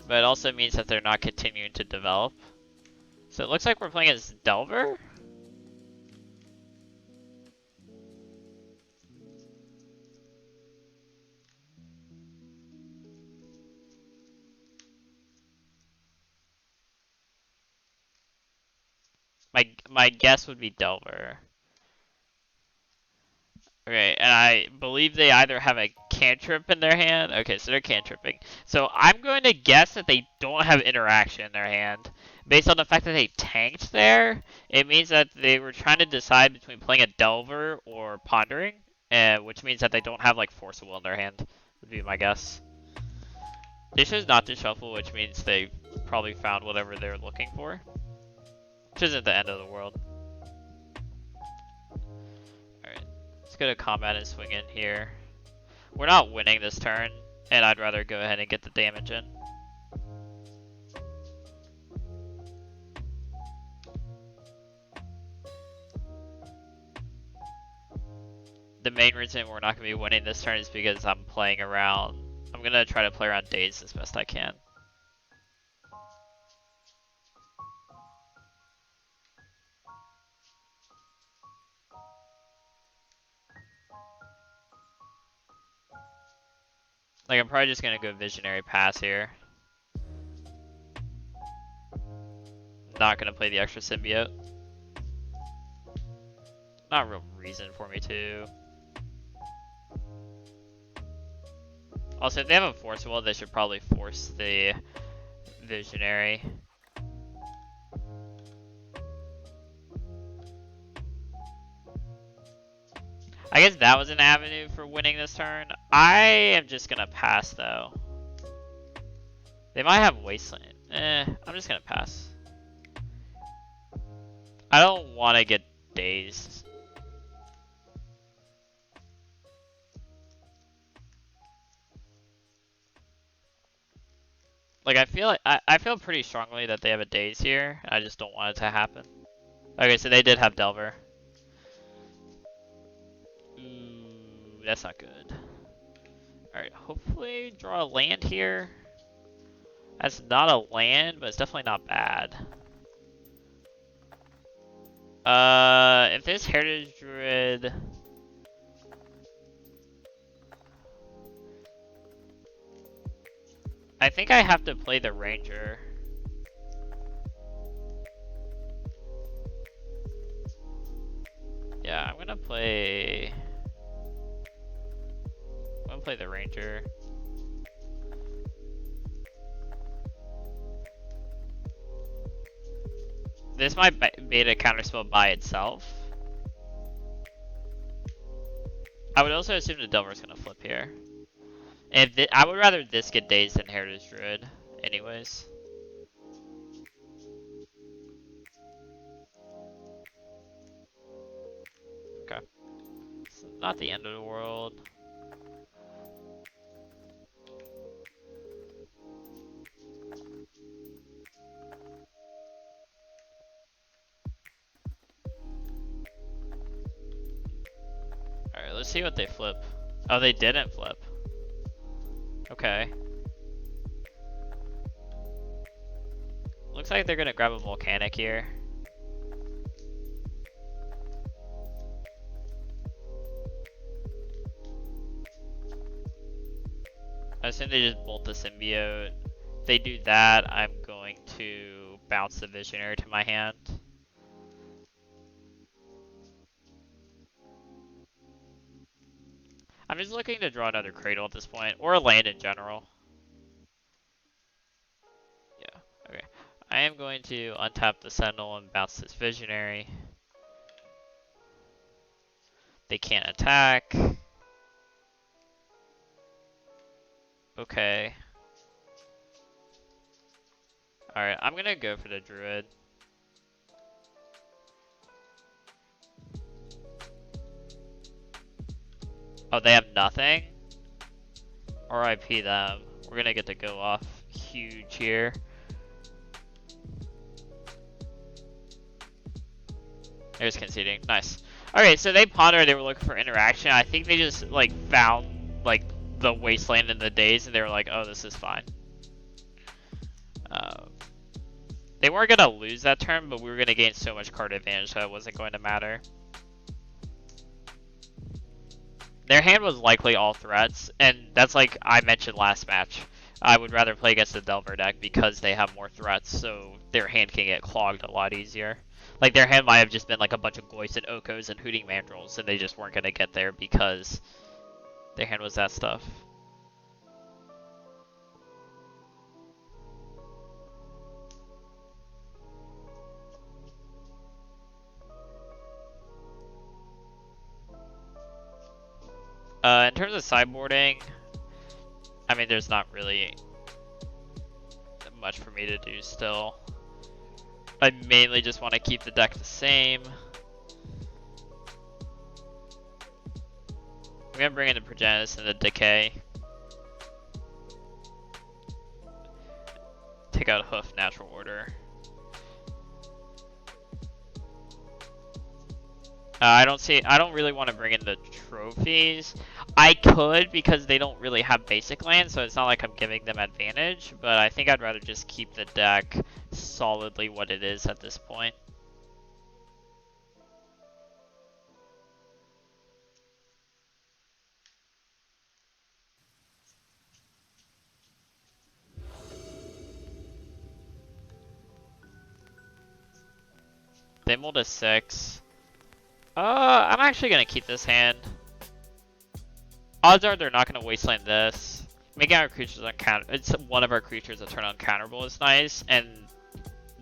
But it also means that they're not continuing to develop. So it looks like we're playing as Delver. My guess would be Delver. Okay, and I believe they either have a cantrip in their hand. Okay, so they're cantripping. So I'm going to guess that they don't have interaction in their hand. Based on the fact that they tanked there, it means that they were trying to decide between playing a Delver or Pondering, which means that they don't have like Force of Will in their hand, would be my guess. They chose not to shuffle, which means they probably found whatever they're looking for. Which isn't the end of the world. Alright, let's go to combat and swing in here. We're not winning this turn, and I'd rather go ahead and get the damage in. The main reason we're not going to be winning this turn is because I'm playing around. I'm going to try to play around Daze as best I can. Like, I'm probably just going to go Visionary Pass here. Not going to play the extra Symbiote. Not a real reason for me to. Also, if they have a Force Will, they should probably force the Visionary. I guess that was an avenue for winning this turn. I am just gonna pass though. They might have Wasteland. I'm just gonna pass. I don't want to get dazed. Like I feel pretty strongly that they have a daze here. I just don't want it to happen. Okay, so they did have Delver. Ooh, that's not good. Alright, hopefully draw a land here. That's not a land, but it's definitely not bad. If this Heritage Druid... I think I have to play the Ranger. Yeah, I'm gonna play the Ranger. This might bait a counterspell by itself. I would also assume the Delver's gonna flip here. And I would rather this get dazed than Heritage Druid, anyways. Okay. It's not the end of the world. Alright, let's see what they flip. Oh, they didn't flip. Okay. Looks like they're gonna grab a Volcanic here. I assume they just bolt the Symbiote. If they do that, I'm going to bounce the Visionary to my hand. I'm just looking to draw another Cradle at this point, or a land in general. Yeah, okay. I am going to untap the Sentinel and bounce this Visionary. They can't attack. Okay. Alright, I'm gonna go for the Druid. Oh, they have nothing? RIP them. We're gonna get to go off huge here. There's conceding. Nice. Okay, so they pondered, they were looking for interaction. I think they just like found like the wasteland in the days and they were like, oh, this is fine. They weren't gonna lose that turn, but we were gonna gain so much card advantage that it wasn't going to matter. Their hand was likely all threats, and that's like I mentioned last match. I would rather play against the Delver deck because they have more threats, so their hand can get clogged a lot easier. Like, their hand might have just been like a bunch of Goyfs and Okos and Hooting Mandrills, and they just weren't going to get there because their hand was that stuff. In terms of sideboarding, I mean, there's not really much for me to do still. I mainly just want to keep the deck the same. I'm going to bring in the Progenitus and the Decay. Take out Hoof, Natural Order. I don't really want to bring in the trophies. I could because they don't really have basic land, so it's not like I'm giving them advantage, but I think I'd rather just keep the deck solidly what it is at this point. They mulled a 6. I'm actually gonna keep this hand. Odds are they're not gonna wasteland this. Making our creatures uncounter. It's one of our creatures that turn uncounterable is nice, and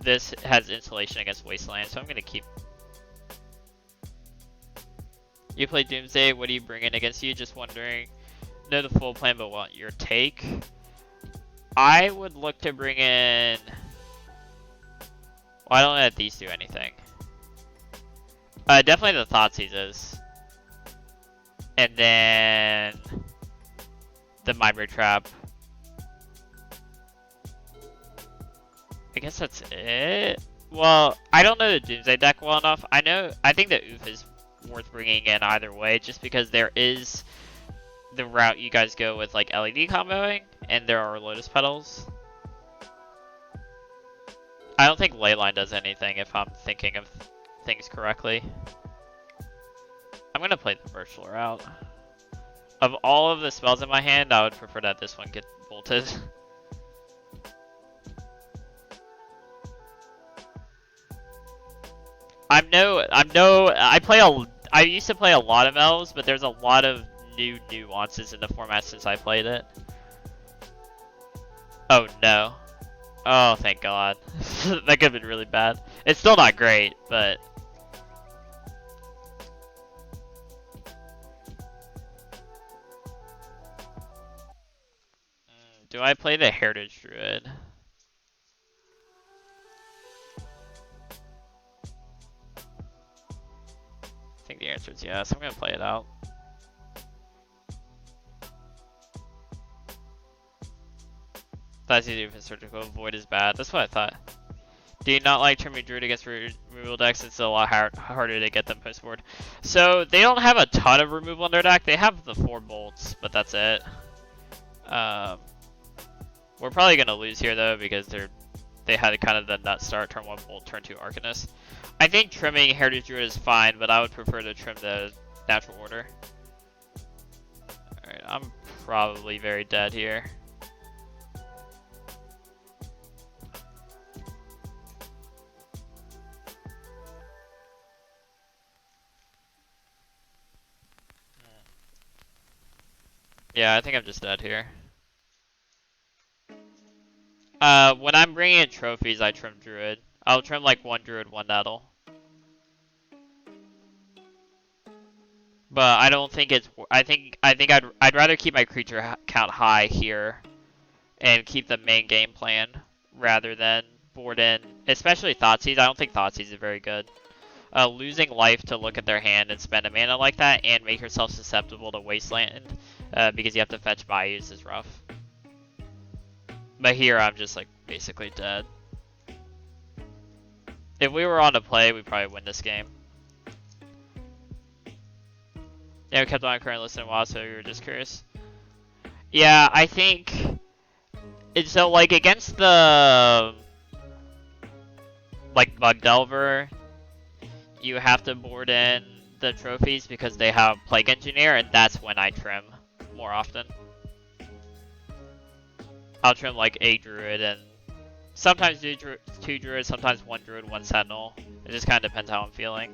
this has insulation against wasteland, so I'm gonna keep. You play Doomsday. What do you bring in against you? Just wondering. Know the full plan, but want your take. I would look to bring in. Well, I don't let these do anything. Definitely the Thoughtseizes. And then the Myberry Trap. I guess that's it. Well, I don't know the Doomsday deck well enough. I think the Oof is worth bringing in either way, just because there is the route you guys go with like LED comboing, and there are Lotus Petals. I don't think Leyline does anything if I'm thinking of things correctly. I'm gonna play the virtual route. Of all of the spells in my hand, I would prefer that this one get bolted. I used to play a lot of Elves, but there's a lot of new nuances in the format since I played it. Oh no. Oh, thank God. That could have been really bad. It's still not great, but... Do I play the Heritage Druid? I think the answer is yes. I'm gonna play it out. That's easy for surgical. Void is bad. That's what I thought. Do you not like trimming Druid against removal decks? It's a lot harder to get them post board. So they don't have a ton of removal in their deck. They have the 4 bolts, but that's it. We're probably gonna lose here though because they had kind of the nut start, turn 1 bolt, turn 2 Arcanist. I think trimming Heritage Druid is fine, but I would prefer to trim the natural order. Alright, I'm probably very dead here. Yeah, I think I'm just dead here. When I'm bringing in trophies, I trim Druid. I'll trim like 1 Druid, 1 Nettle. But I don't think it's. I'd rather keep my creature count high here, and keep the main game plan rather than board in, especially Thoughtseize. I don't think Thoughtseize is very good. Losing life to look at their hand and spend a mana like that, and make yourself susceptible to Wasteland, because you have to fetch Bayous is rough. But here I'm just like basically dead. If we were on to play, we'd probably win this game. Yeah, we kept on current list in a while, so we were just curious. Yeah, I think so. Like against the like Bug Delver, you have to board in the trophies because they have Plague Engineer, and that's when I trim more often. I'll trim like a Druid and sometimes do 2 Druids, sometimes 1 Druid, 1 Sentinel. It just kind of depends how I'm feeling.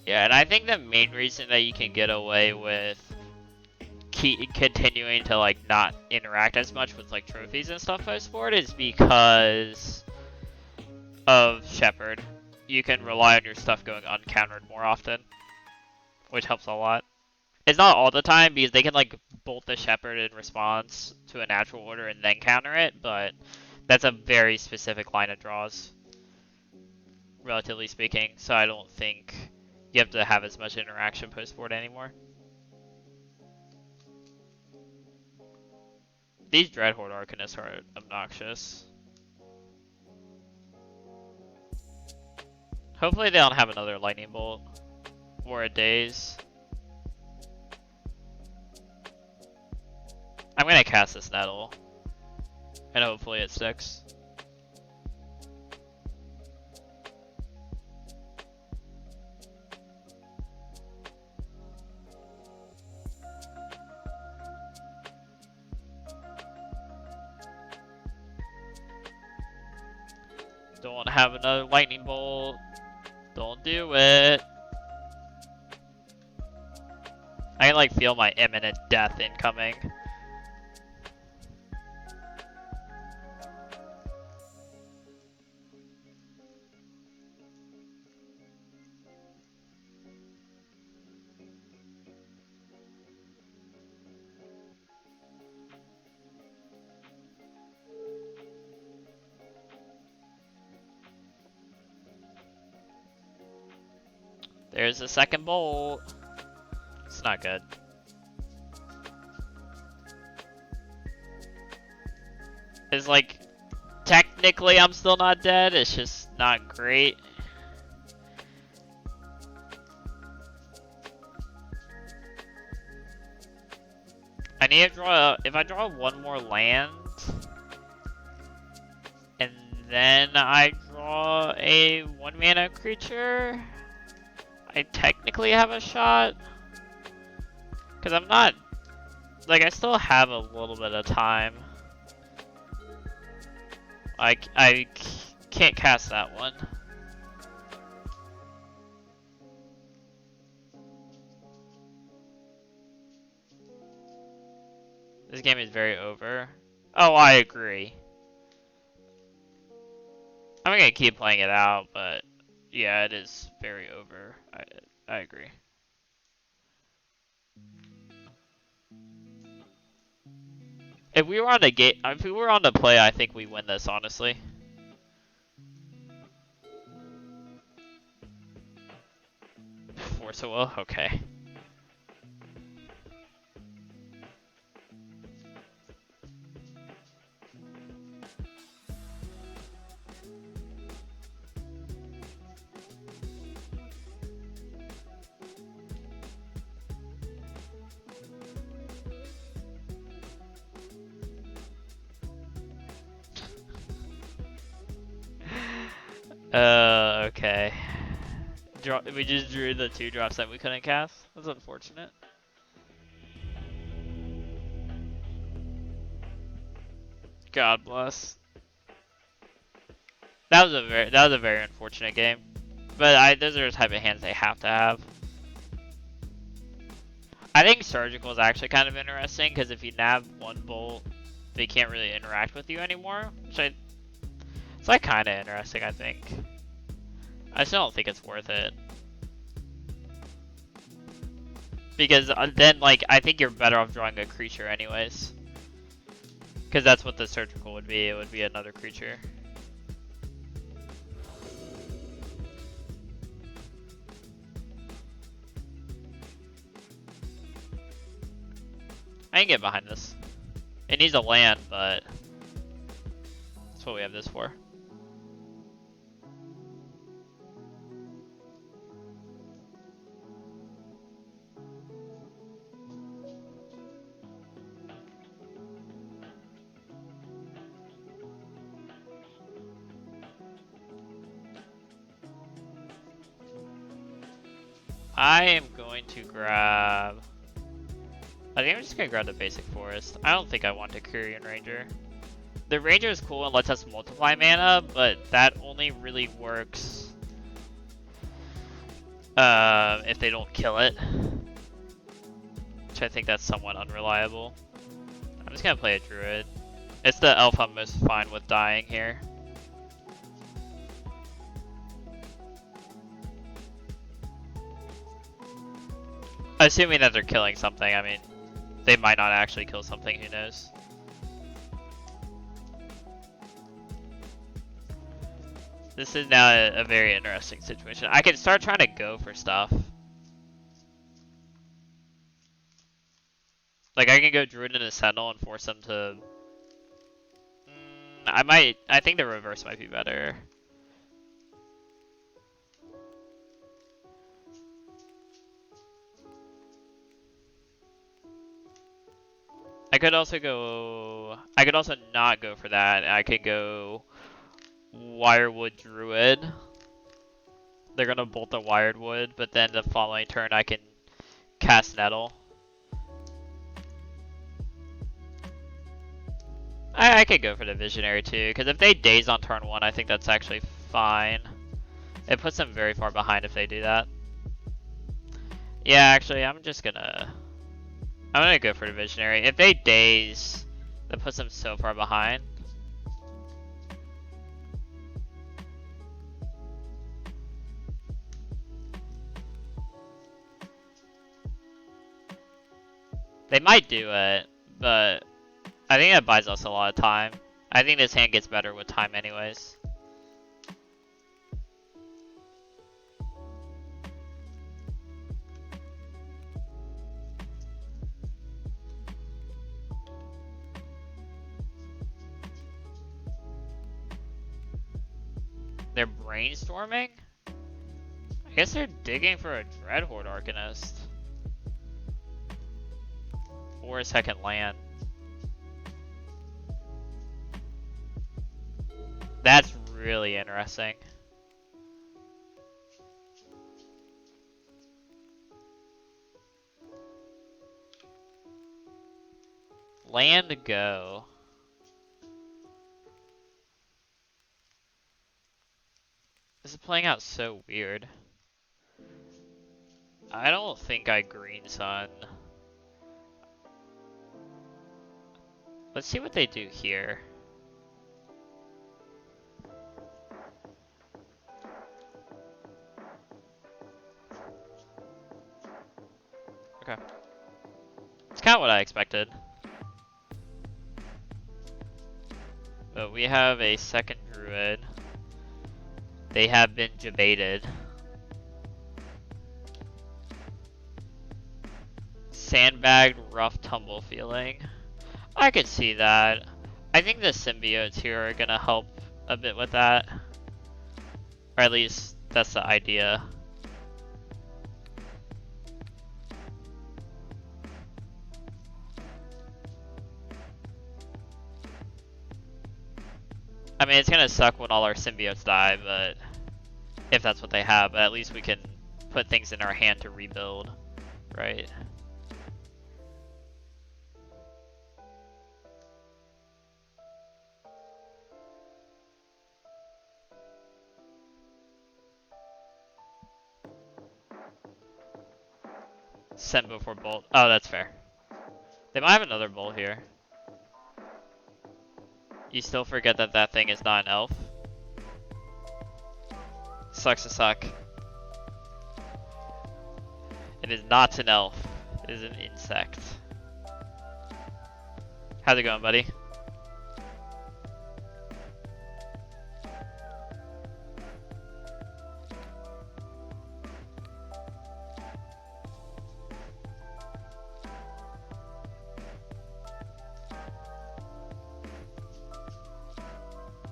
Yeah, and I think the main reason that you can get away with continuing to like not interact as much with like trophies and stuff post board is because of Shepherd. You can rely on your stuff going uncountered more often, which helps a lot. It's not all the time because they can like bolt the Shepherd in response to a natural order and then counter it, but that's a very specific line of draws, relatively speaking, so I don't think you have to have as much interaction post board anymore. These Dreadhorde Arcanists are obnoxious. Hopefully they don't have another Lightning Bolt or a Daze. I'm gonna cast this Nettle, and hopefully it sticks. Don't have another Lightning Bolt. Don't do it. I can like feel my imminent death incoming. There's the second bolt. It's not good. It's like, technically I'm still not dead, it's just not great. I need to draw, if I draw one more land, and then I draw a 1-mana creature, I technically have a shot. Because I'm not, like, I still have a little bit of time. I can't cast that one. This game is very over. Oh, I agree. I'm gonna keep playing it out, but yeah, it is very over. I agree. If we were on the game, if we were on the play, I think we win this, honestly. Force a will? Okay. Okay. We just drew the 2 drops that we couldn't cast. That's unfortunate. God bless. That was a very unfortunate game. But those are the type of hands they have to have. I think surgical is actually kind of interesting because if you nab 1 bolt, they can't really interact with you anymore. It's like kind of interesting, I think. I still don't think it's worth it. Because then, like, I think you're better off drawing a creature anyways. Because that's what the surgical would be. It would be another creature. I can get behind this. It needs a land, but that's what we have this for. I am going to grab... I think I'm just gonna grab the basic forest. I don't think I want a Kyrian Ranger. The Ranger is cool and lets us multiply mana, but that only really works if they don't kill it. Which I think that's somewhat unreliable. I'm just gonna play a Druid. It's the elf I'm most fine with dying here. Assuming that they're killing something, I mean, they might not actually kill something, who knows. This is now a very interesting situation. I can start trying to go for stuff. Like, I can go Druid into Sentinel and force them to... I think the reverse might be better. I could also not go for that. I could go Wirewood Druid. They're gonna bolt the Wirewood, but then the following turn I can cast Nettle. I could go for the Visionary too, because if they daze on turn 1, I think that's actually fine. It puts them very far behind if they do that. Yeah, actually, I'm gonna go for the Visionary. If they daze, that puts them so far behind. They might do it, but I think that buys us a lot of time. I think this hand gets better with time anyways. They're brainstorming? I guess they're digging for a Dreadhorde Arcanist. Or a second land. That's really interesting. Land go. This is playing out so weird. I don't think I Green Sun. Let's see what they do here. Okay. It's kind of what I expected. But we have a second Druid. They have been debated. Sandbagged, rough tumble feeling. I could see that. I think the symbiotes here are gonna help a bit with that. Or at least that's the idea. I mean, it's gonna suck when all our symbiotes die, but if that's what they have, but at least we can put things in our hand to rebuild, right? Send before bolt. Oh, that's fair. They might have another bolt here. You still forget that that thing is not an elf. Sucks to suck. It is not an elf. It is an insect. How's it going, buddy?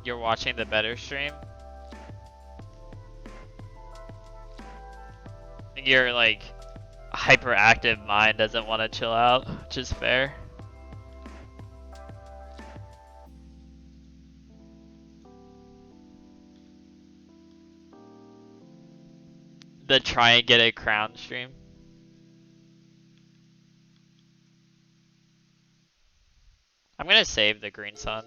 You're watching the better stream? Your like hyperactive mind doesn't want to chill out, which is fair. The try and get a crown stream. I'm gonna save the Green Sun.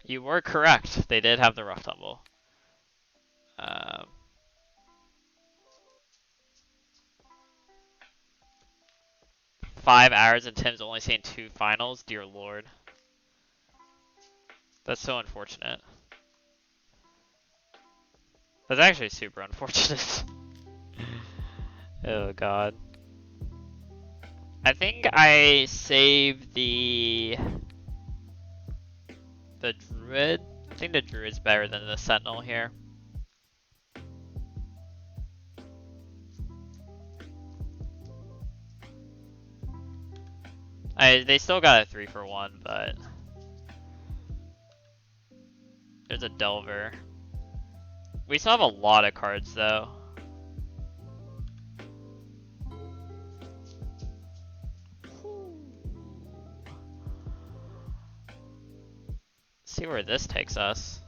You were correct. They did have the rough tumble. 5 hours and Tim's only seen 2 finals. Dear Lord. That's so unfortunate. That's actually super unfortunate. Oh god. I think I saved the Druid. I think the Druid's better than the Sentinel here. They still got a 3-for-1, but there's a Delver. We still have a lot of cards though. See where this takes us.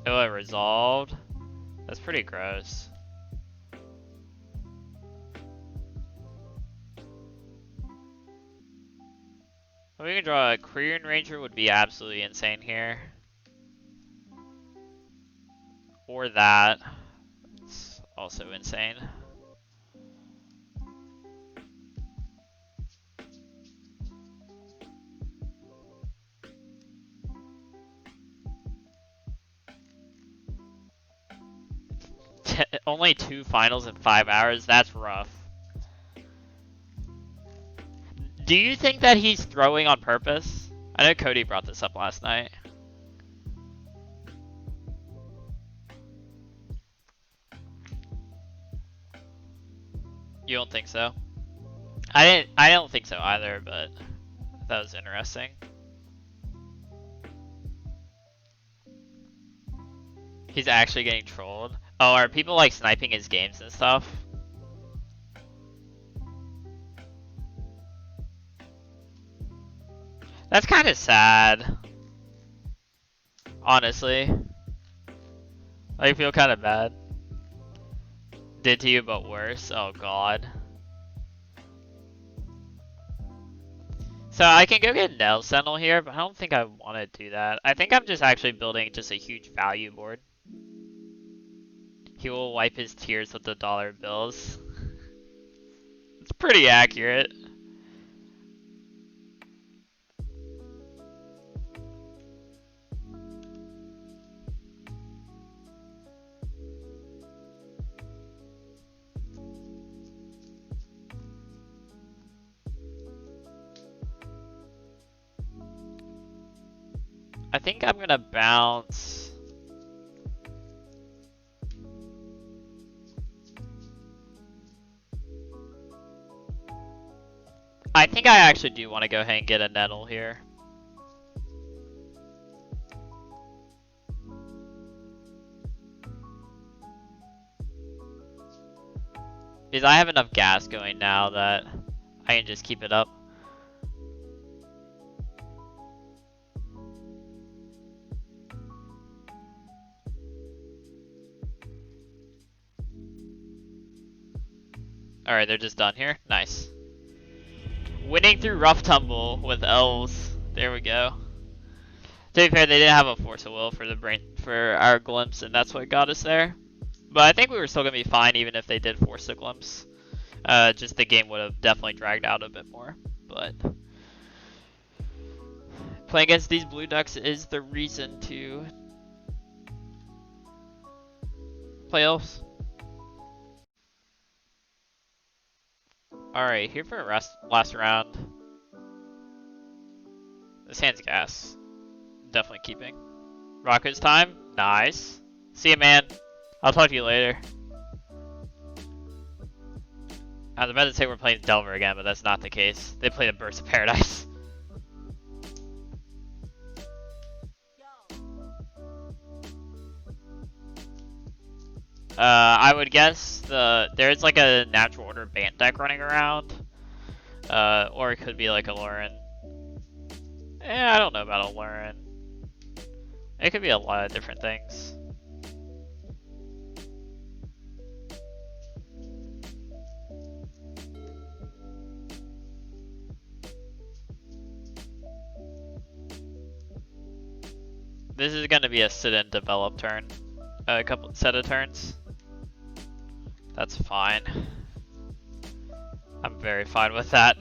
Oh, it resolved? That's pretty gross. We can draw a Korean Ranger would be absolutely insane here. Or that. It's also insane. Only 2 finals in 5 hours? That's rough. Do you think that he's throwing on purpose? I know Cody brought this up last night. You don't think so? I don't think so either, but that was interesting. He's actually getting trolled. Oh, are people like sniping his games and stuff? That's kind of sad. Honestly. I feel kind of bad. Did to you, but worse. Oh god. So I can go get Nell Sentinel here, but I don't think I want to do that. I think I'm just actually building just a huge value board. He will wipe his tears with the dollar bills. It's pretty accurate. I think I'm gonna bounce. I think I actually do want to go ahead and get a Nettle here. Because I have enough gas going now that I can just keep it up. Alright, they're just done here. Nice. Winning through rough tumble with Elves. There we go. To be fair, they didn't have a force of will for our glimpse, and that's what got us there. But I think we were still gonna be fine even if they did force the glimpse. Just the game would have definitely dragged out a bit more. But playing against these blue ducks is the reason to play Elves. Alright, here for a last round. This hand's gas. Definitely keeping. Rocket's time. Nice. See ya, man. I'll talk to you later. I was about to say we're playing Delver again, but that's not the case. They played a Burst of Paradise. I would guess there's like a natural order Bant deck running around. Or it could be like a Lauren. I don't know about a Lauren. It could be a lot of different things. This is gonna be a sit and develop turn. A couple set of turns. That's fine. I'm very fine with that.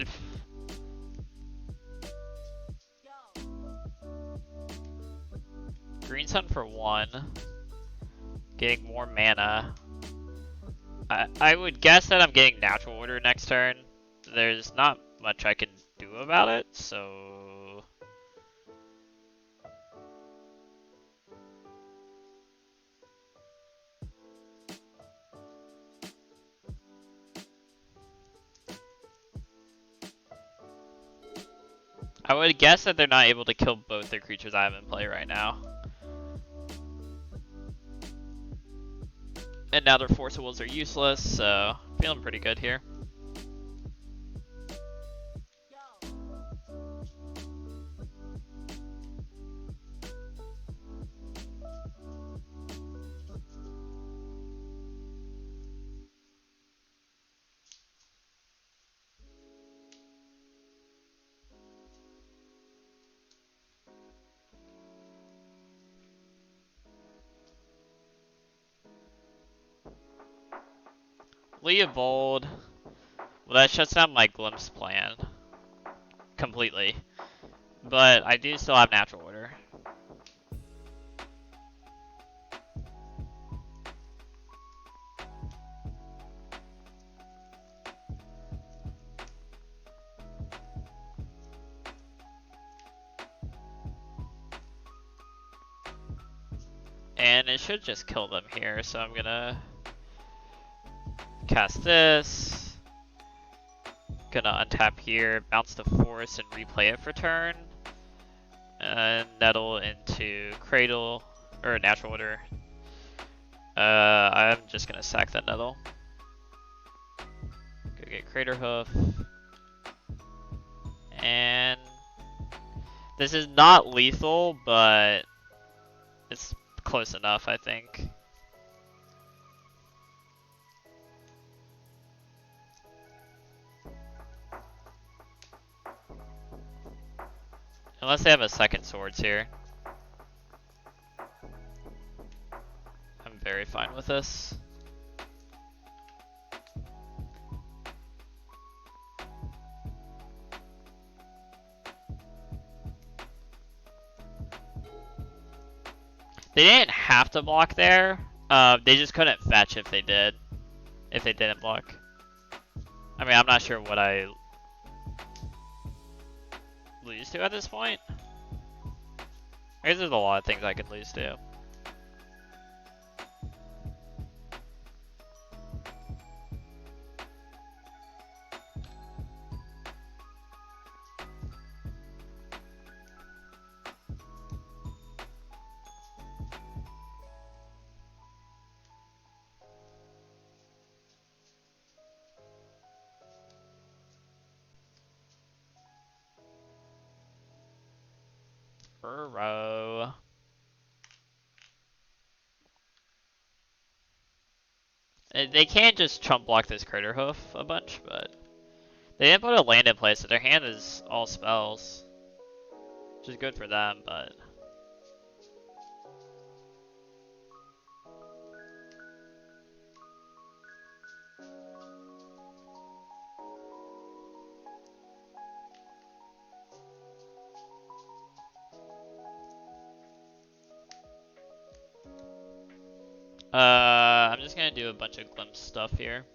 Green Sun for 1. Getting more mana. I would guess that I'm getting natural order next turn. There's not much I can do about it, so I would guess that they're not able to kill both their creatures I have in play right now. And now their Force of Wills are useless, so feeling pretty good here. Leopold. Well, that shuts down my Glimpse plan completely. But I do still have natural order. And it should just kill them here, so I'm gonna cast this, Gonna untap here, bounce the forest, and replay it for turn. And Nettle into Cradle, or Natural Order. I'm just gonna sack that Nettle. Go get Crater Hoof. And this is not lethal, but it's close enough, I think. Unless they have a second swords here. I'm very fine with this. They didn't have to block there. They just couldn't fetch if they did. If they didn't block. I mean, I'm not sure what I lose to at this point. I guess there's a lot of things I could lose to. Burrow. They can't just chump block this Crater Hoof a bunch, but they didn't put a land in place, so their hand is all spells. Which is good for them, but... I'm just gonna do a bunch of glimpse stuff here.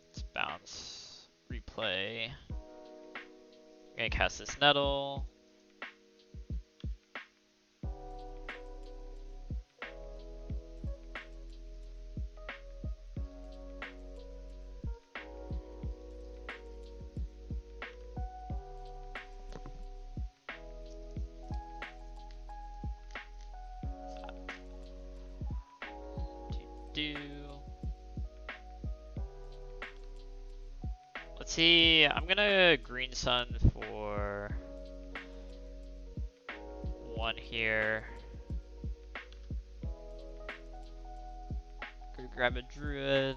Let's bounce, replay. I'm gonna cast this Nettle. Let's see, I'm gonna Green Sun for one here. Go grab a Druid.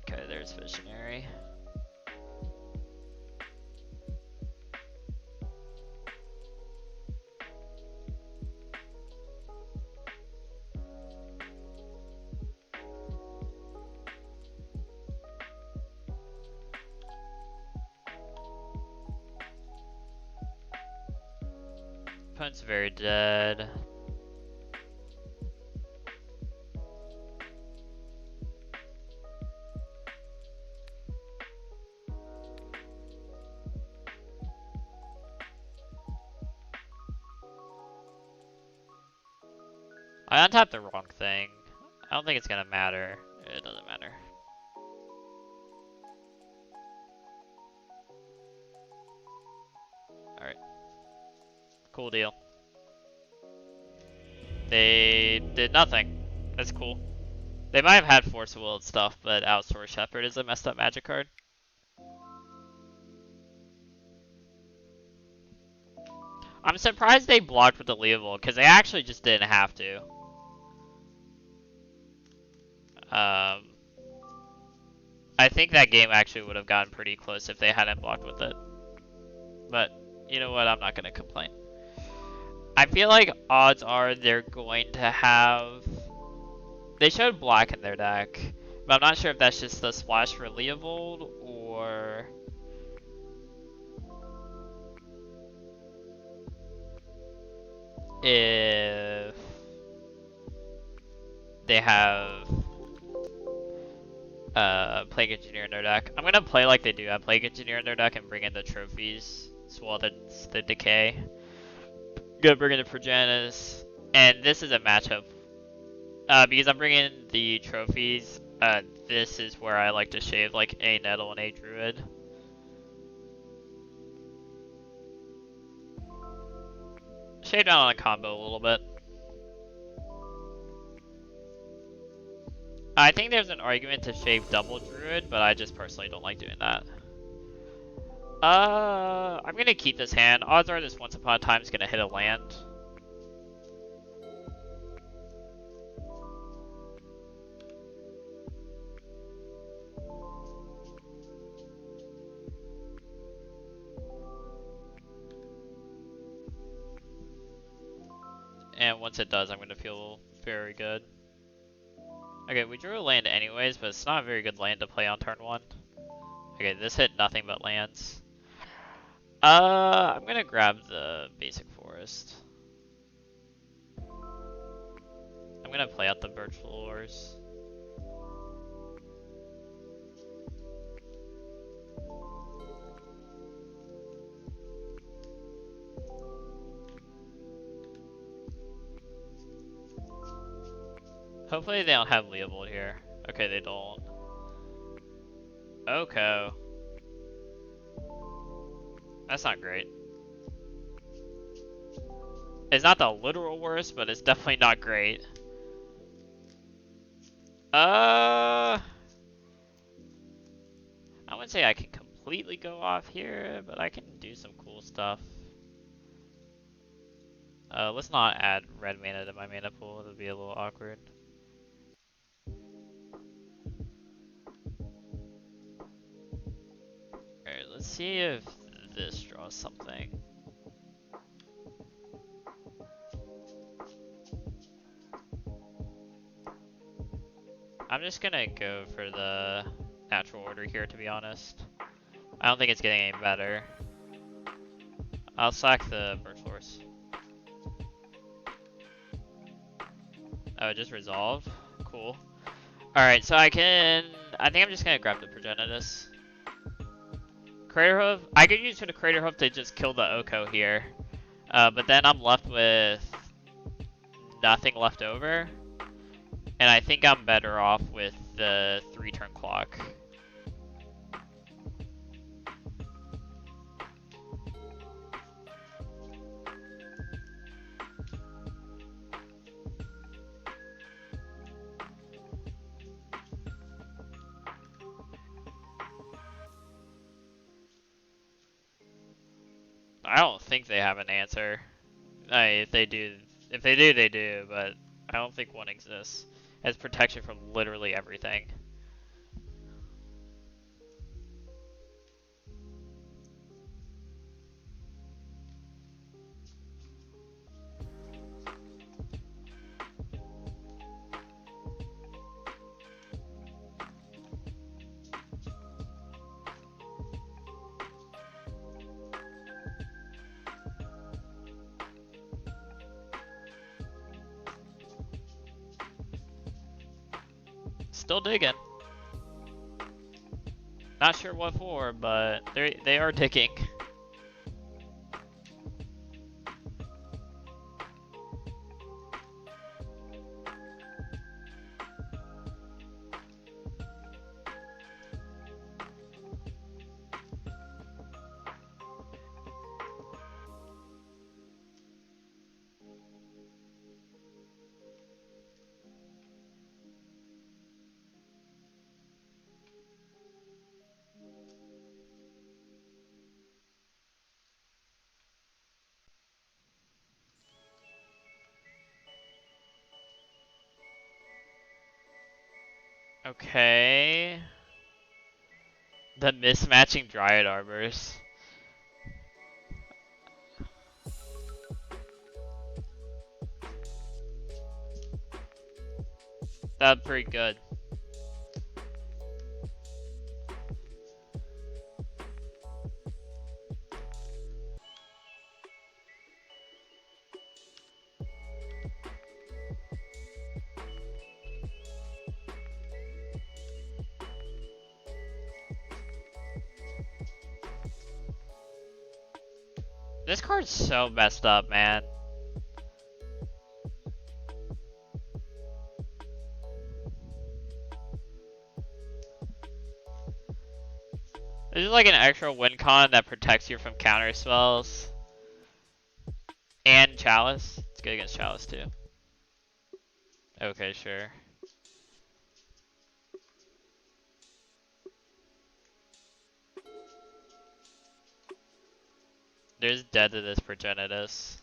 Okay, there's Visionary. Opponent's very dead. I untapped the wrong thing. I don't think it's gonna matter. It doesn't matter. Alright. Cool deal. They did nothing. That's cool. They might have had Force of Will and stuff, but Outsource Shepherd is a messed up magic card. I'm surprised they blocked with the Leovold, because they actually just didn't have to. I think that game actually would have gotten pretty close if they hadn't blocked with it. But, you know what, I'm not going to complain. I feel like odds are they're going to have... They showed black in their deck, but I'm not sure if that's just the splash for Leovold, or... if... they have... Plague Engineer in their deck. I'm gonna play like they do have Plague Engineer in their deck and bring in the trophies as well as the decay. Gonna bring in the Progenitus, and this is a matchup. Because I'm bringing the trophies, this is where I like to shave like a Nettle and a Druid. Shave down on a combo a little bit. I think there's an argument to shave double Druid, but I just personally don't like doing that. I'm gonna keep this hand. Odds are this Once Upon a Time is gonna hit a land. And once it does, I'm gonna feel very good. Okay, we drew a land anyways, but it's not a very good land to play on turn 1. Okay, this hit nothing but lands. I'm gonna grab the basic forest. I'm gonna play out the birch floors. Hopefully they don't have Leovold here. Okay, they don't. Okay. That's not great. It's not the literal worst, but it's definitely not great. I wouldn't say I can completely go off here, but I can do some cool stuff. Let's not add red mana to my mana pool. It'll be a little awkward. Alright, let's see if this draws something. I'm just gonna go for the natural order here, to be honest. I don't think it's getting any better. I'll sack the birch horse. Oh, it just resolved? Cool. Alright, so I think I'm just gonna grab the Progenitus. Craterhoof, I could use for the Craterhoof to just kill the Oko here. But then I'm left with nothing left over. And I think I'm better off with the 3-turn clock. I don't think they have an answer. If they do, they do, but I don't think one exists. It has protection from literally everything. Still digging. Not sure what for, but they are digging. Okay. The mismatching Dryad Arbors. That's pretty good. This card's so messed up, man. This is like an extra win con that protects you from counter spells. And Chalice. It's good against Chalice too. Okay, sure. There's dead to this Progenitus.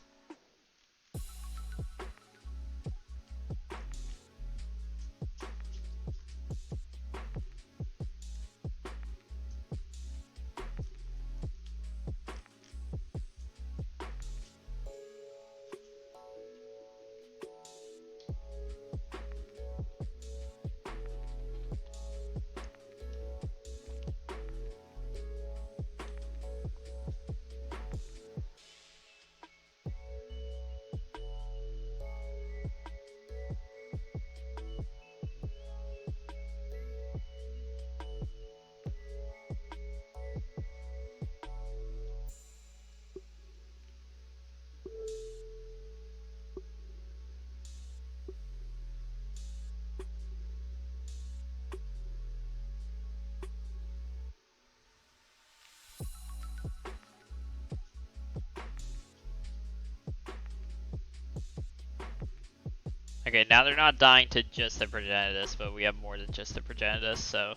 Okay, now they're not dying to just the Progenitus, but we have more than just the Progenitus, so.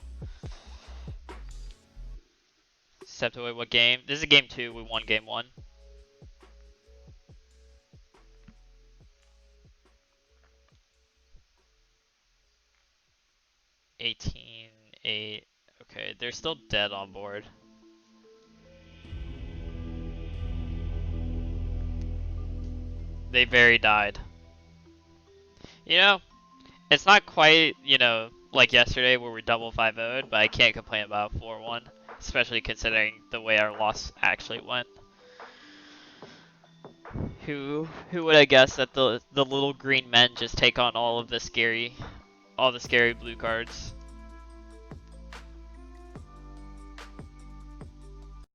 Step away, what game? This is game 2, we won game 1. $18-8. Okay, they're still dead on board. They very died. You know, it's not quite, you know, like yesterday where we double 5-0'd, but I can't complain about 4-1, especially considering the way our loss actually went. Who would have guessed that the little green men just take on all the scary blue cards?